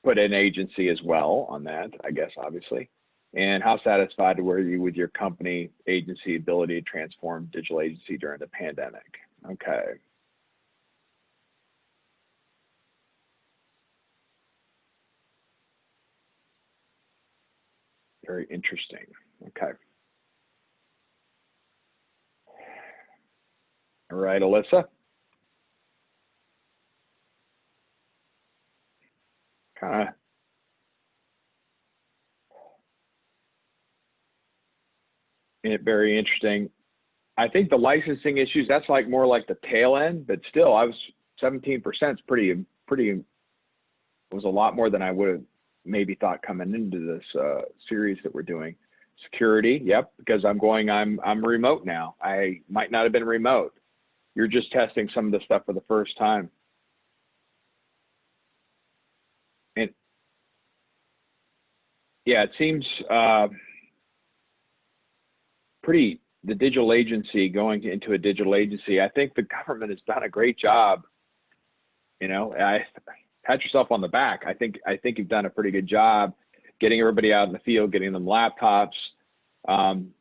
Put an agency as well on that, I guess, obviously. And how satisfied were you with your company agency ability to transform digital agency during the pandemic? Okay. Very interesting. Okay. All right, Alyssa. Kind of very interesting. I think the licensing issues, that's like more like the tail end, but still, I was 17% is pretty, it was a lot more than I would have maybe thought coming into this series that we're doing. Security, yep, because I'm remote now. I might not have been remote. You're just testing some of the stuff for the first time. And yeah, it seems the digital agency, going into a digital agency, I think the government has done a great job. You know, pat yourself on the back. I think you've done a pretty good job getting everybody out in the field, getting them laptops,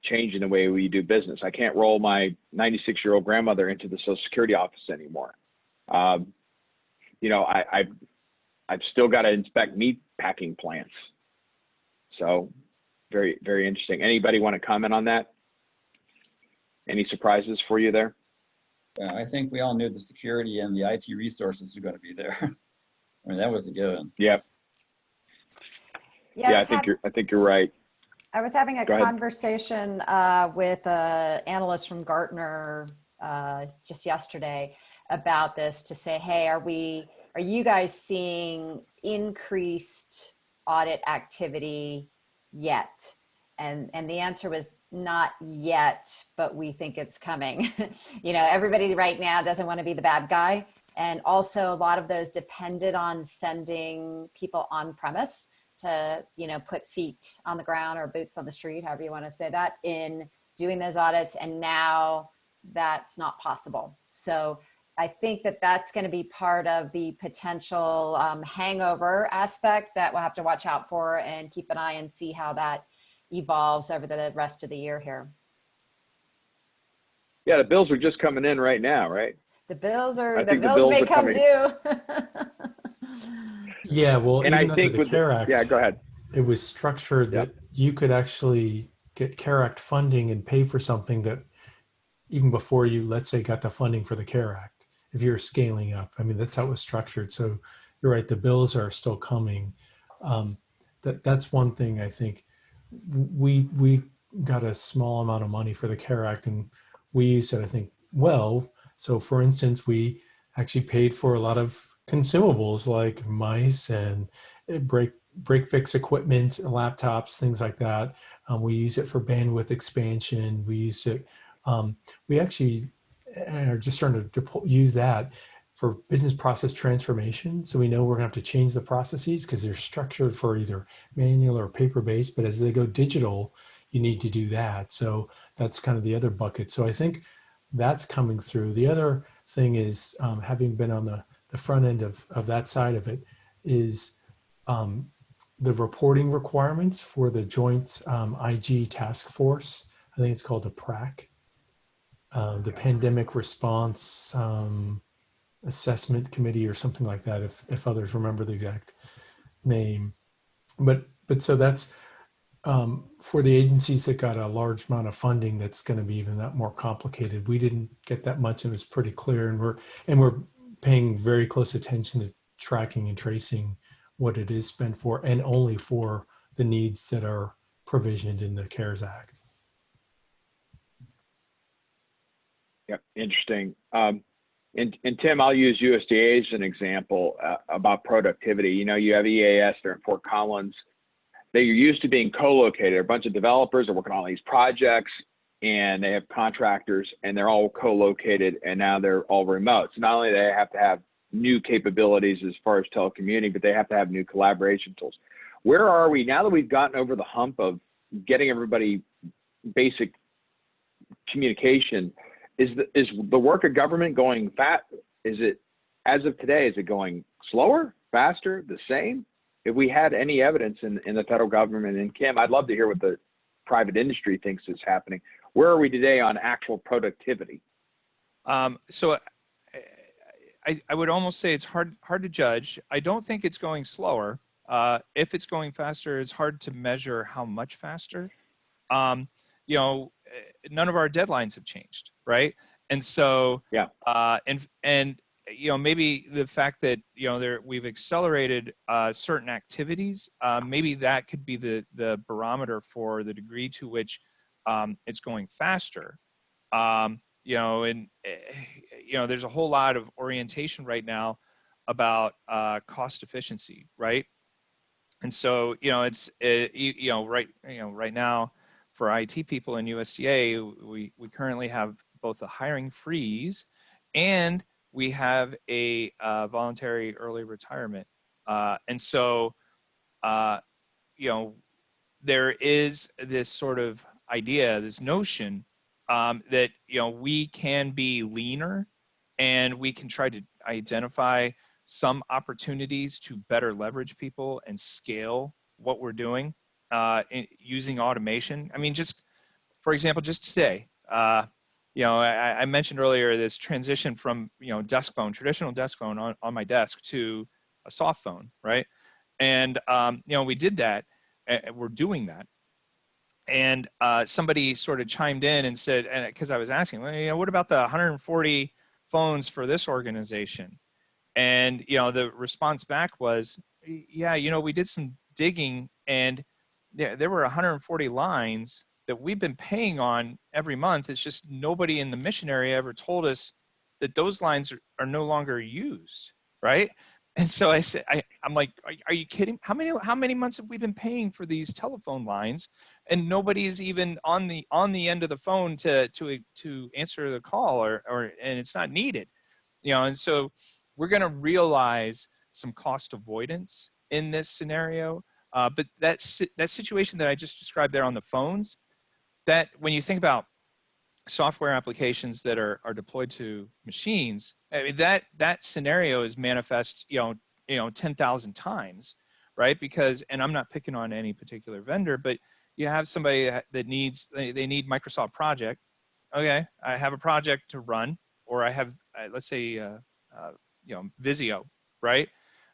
changing the way we do business. I can't roll my 96-year-old grandmother into the Social Security office anymore. You know, I've still got to inspect meat packing plants. So very, very interesting. Anybody want to comment on that? Any surprises for you there? Yeah, I think we all knew the security and the IT resources were going to be there. I mean, that was a given. Yep. Yeah, I think you're right. I was having a Go ahead. conversation with an analyst from Gartner just yesterday about this, to say, hey, are you guys seeing increased audit activity yet? And the answer was not yet, but we think it's coming. You know, everybody right now doesn't want to be the bad guy. And also a lot of those depended on sending people on premise to, you know, put feet on the ground or boots on the street, however you want to say that, in doing those audits. And now that's not possible. So I think that that's going to be part of the potential hangover aspect that we'll have to watch out for and keep an eye and see how that evolves over the rest of the year here. Yeah, the bills are just coming in right now, right? The bills bills may are come coming. due. Yeah, well, And even I think under the CARE Act, yeah, go ahead. it was structured that you could actually get CARE Act funding and pay for something that even before you, let's say, got the funding for the CARE Act, if you're scaling up. I mean, that's how it was structured. So you're right, the bills are still coming. That's one thing. I think we got a small amount of money for the CARE Act, and we used it, I think, well. So for instance, we actually paid for a lot of consumables like mice and break fix equipment, laptops, things like that. We use it for bandwidth expansion. We use it. We actually are just starting to use that for business process transformation. So we know we're going to have to change the processes because they're structured for either manual or paper-based. But as they go digital, you need to do that. So that's kind of the other bucket. So I think that's coming through. The other thing is, having been on the front end of that side of it, is the reporting requirements for the Joint IG Task Force. I think it's called the PRAC, the Pandemic Response Assessment Committee or something like that, if others remember the exact name. But so that's for the agencies that got a large amount of funding, that's going to be even that more complicated. We didn't get that much, and it was pretty clear. And we're paying very close attention to tracking and tracing what it is spent for, and only for the needs that are provisioned in the CARES Act. Yep, interesting. And Tim, I'll use USDA as an example about productivity. You know, you have EAS there in Fort Collins. They are used to being co-located. A bunch of developers are working on these projects, and they have contractors, and they're all co-located, and now they're all remote. So not only do they have to have new capabilities as far as telecommuting, but they have to have new collaboration tools. Where are we now that we've gotten over the hump of getting everybody basic communication? Is the work of government going fast? Is it, as of today, is it going slower, faster, the same? If we had any evidence in the federal government, and Kim, I'd love to hear what the private industry thinks is happening. Where are we today on actual productivity? So I would almost say it's hard to judge. I don't think it's going slower. If it's going faster, it's hard to measure how much faster. You know, none of our deadlines have changed, right? And so, yeah, and you know, maybe the fact that, you know, we've accelerated certain activities, maybe that could be the barometer for the degree to which it's going faster. You know, and you know, there's a whole lot of orientation right now about cost efficiency, right? And so, you know, it's right now for IT people in USDA, we currently have both a hiring freeze and we have a voluntary early retirement. And so, you know, there is this sort of idea, this notion that, you know, we can be leaner and we can try to identify some opportunities to better leverage people and scale what we're doing using automation. I mean, just for example, just today, you know, I mentioned earlier this transition from, you know, desk phone, traditional desk phone on my desk to a soft phone, right? And, you know, we did that, we're doing that. And somebody sort of chimed in and said, and because I was asking, well, you know, what about the 140 phones for this organization? And, you know, the response back was, yeah, you know, we did some digging and there were 140 lines that we've been paying on every month. It's just nobody in the mission area ever told us that those lines are no longer used, right? And so I said, I'm like, are you kidding? How many months have we been paying for these telephone lines, and nobody is even on the end of the phone to answer the call, and it's not needed, you know? And so we're going to realize some cost avoidance in this scenario. But that situation that I just described there on the phones, that when you think about software applications that are deployed to machines, I mean, that scenario is manifest, you know, 10,000 times, right? Because, and I'm not picking on any particular vendor, but you have somebody that they need Microsoft Project. Okay, I have a project to run, or I have, let's say, you know, Visio, right?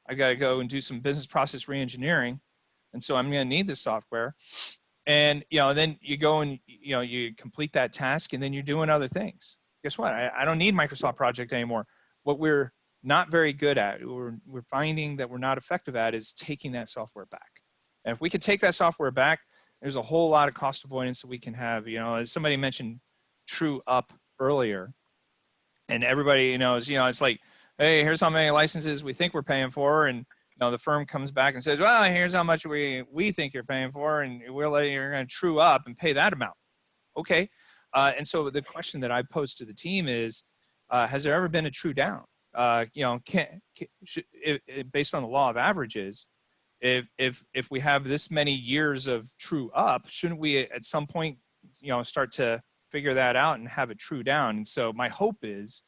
I got to go and do some business process reengineering. And so I'm going to need this software. And, you know, then you go and, you know, you complete that task and then you're doing other things. Guess what? I don't need Microsoft Project anymore. What we're not very good at, we're finding that we're not effective at, is taking that software back. And if we could take that software back, there's a whole lot of cost avoidance that we can have. You know, as somebody mentioned true up earlier, and everybody knows, you know, it's like, hey, here's how many licenses we think we're paying for. And, you know, the firm comes back and says, well, here's how much we think you're paying for, and you're going to true up and pay that amount. Okay. And so the question that I posed to the team is, has there ever been a true down? You know, based on the law of averages, if we have this many years of true up, shouldn't we at some point, you know, start to figure that out and have a true down? And so my hope is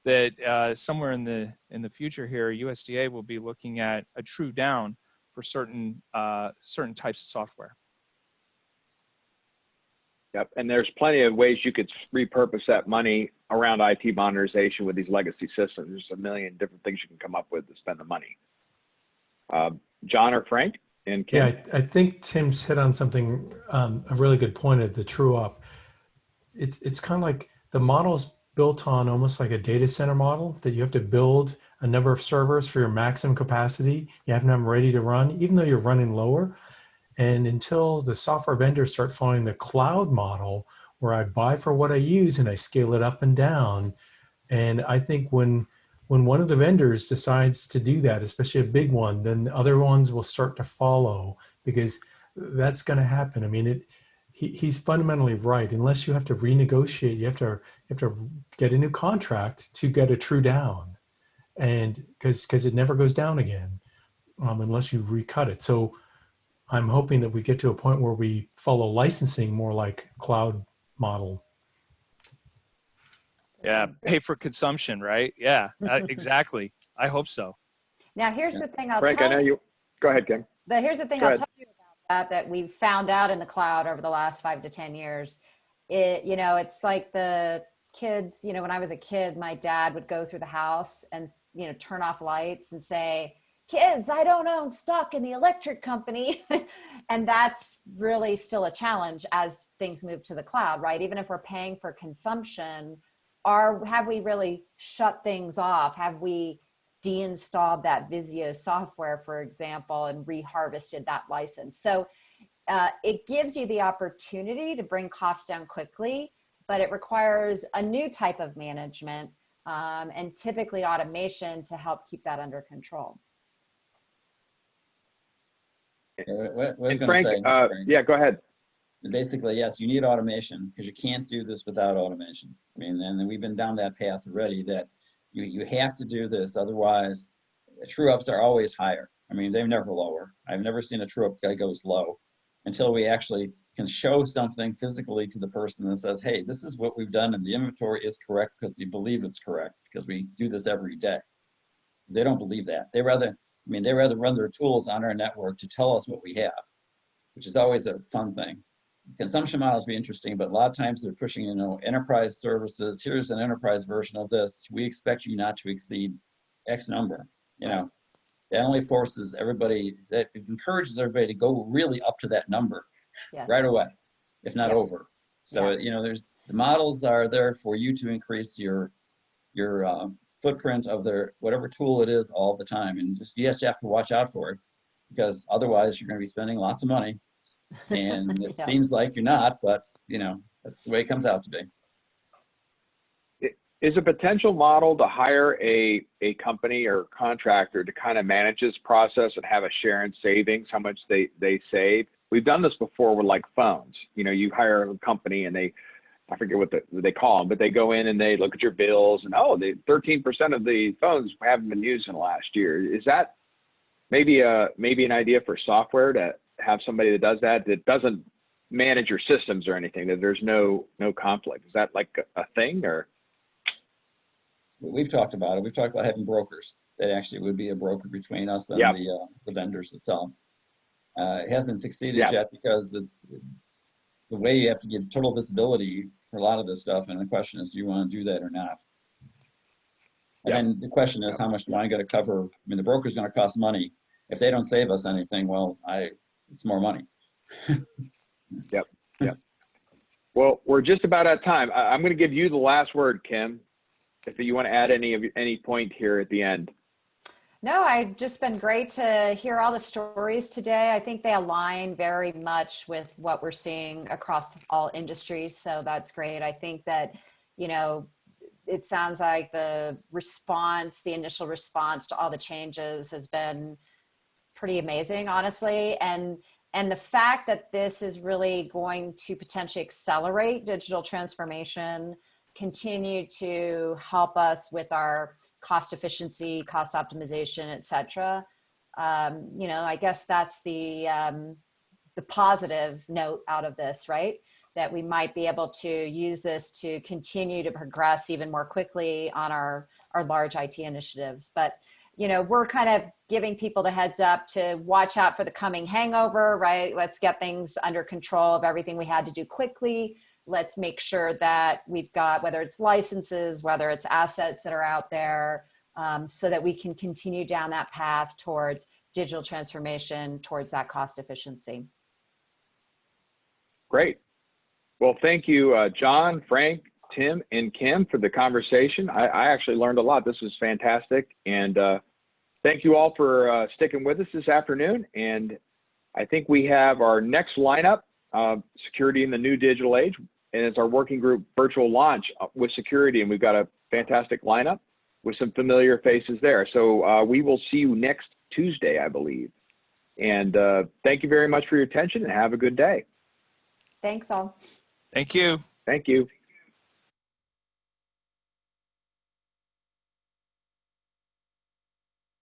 that somewhere in the future here, USDA will be looking at a true down for certain types of software. Yep, and there's plenty of ways you could repurpose that money around IT modernization with these legacy systems. There's a million different things you can come up with to spend the money. John or Frank and Kim? Yeah, I think Tim's hit on something, a really good point at the true up. It's kind of like the model's built on almost like a data center model, that you have to build a number of servers for your maximum capacity. You have them ready to run, even though you're running lower. And until the software vendors start following the cloud model, where I buy for what I use and I scale it up and down. And I think when one of the vendors decides to do that, especially a big one, then the other ones will start to follow, because that's going to happen. I mean, he's fundamentally right. Unless you have to renegotiate, you have to get a new contract to get a true down, and because it never goes down again unless you recut it. So I'm hoping that we get to a point where we follow licensing more like cloud model. Yeah, pay for consumption, right? Yeah, exactly. I hope so. Now, here's the thing I'll Frank, tell I know you. Go ahead, Kim. Here's the thing I'll tell you about that we've found out in the cloud over the last 5 to 10 years. It's like the kids, when I was a kid, my dad would go through the house and, turn off lights and say, "Kids, I don't own stock in the electric company." And that's really still a challenge as things move to the cloud, right? Even if we're paying for consumption, have we really shut things off? Have we deinstalled that Visio software, for example, and reharvested that license? So it gives you the opportunity to bring costs down quickly, but it requires a new type of management and typically automation to help keep that under control. What I was And going to Frank, say, yeah, go ahead. basically, yes, you need automation, because you can't do this without automation. I mean, and we've been down that path already, that you have to do this, otherwise true ups are always higher. I mean, they're never lower. I've never seen a true up that goes low until we actually can show something physically to the person that says, hey, this is what we've done and the inventory is correct because you believe it's correct, because we do this every day. They don't believe that. They rather run their tools on our network to tell us what we have, which is always a fun thing. Consumption models be interesting, but a lot of times they're pushing, enterprise services. Here's an enterprise version of this. We expect you not to exceed X number. That only forces everybody, that encourages everybody to go really up to that number right away, if not over. So, there's the models are there for you to increase your footprint of their whatever tool it is all the time, and just you have to watch out for it, because otherwise you're going to be spending lots of money. And it seems like you're not, but that's the way it comes out to be. Is a potential model to hire a company or contractor to kind of manage this process and have a share in savings, how much they save? We've done this before with like phones. You hire a company and I forget what they call them, but they go in and they look at your bills and, the 13% of the phones haven't been used in the last year. Is that maybe an idea for software to have somebody that does that doesn't manage your systems or anything, that there's no conflict? Is that like a thing, or? We've talked about it. We've talked about having brokers that actually would be a broker between us and the vendors that sell. It hasn't succeeded yet, because it's the way you have to give total visibility for a lot of this stuff. And the question is, do you want to do that or not? And then the question is, how much do I got to cover? I mean, the broker's going to cost money. If they don't save us anything, well, it's more money. Yep. Well, we're just about out of time. I'm going to give you the last word, Kim, if you want to add any point here at the end. No, I've just been great to hear all the stories today. I think they align very much with what we're seeing across all industries. So that's great. I think that, it sounds like the initial response to all the changes has been pretty amazing, honestly. And the fact that this is really going to potentially accelerate digital transformation, continue to help us with our cost efficiency, cost optimization, et cetera. I guess that's the positive note out of this, right? That we might be able to use this to continue to progress even more quickly on our large IT initiatives. But, we're kind of giving people the heads up to watch out for the coming hangover, right? Let's get things under control of everything we had to do quickly. Let's make sure that we've got, whether it's licenses, whether it's assets that are out there, so that we can continue down that path towards digital transformation, towards that cost efficiency. Great. Well, thank you, John, Frank, Tim and Kim for the conversation. I actually learned a lot. This was fantastic. And thank you all for sticking with us this afternoon. And I think we have our next lineup, Security in the New Digital Age. And it's our working group virtual launch with security. And we've got a fantastic lineup with some familiar faces there. So we will see you next Tuesday, I believe. And thank you very much for your attention and have a good day. Thanks all. Thank you. Thank you.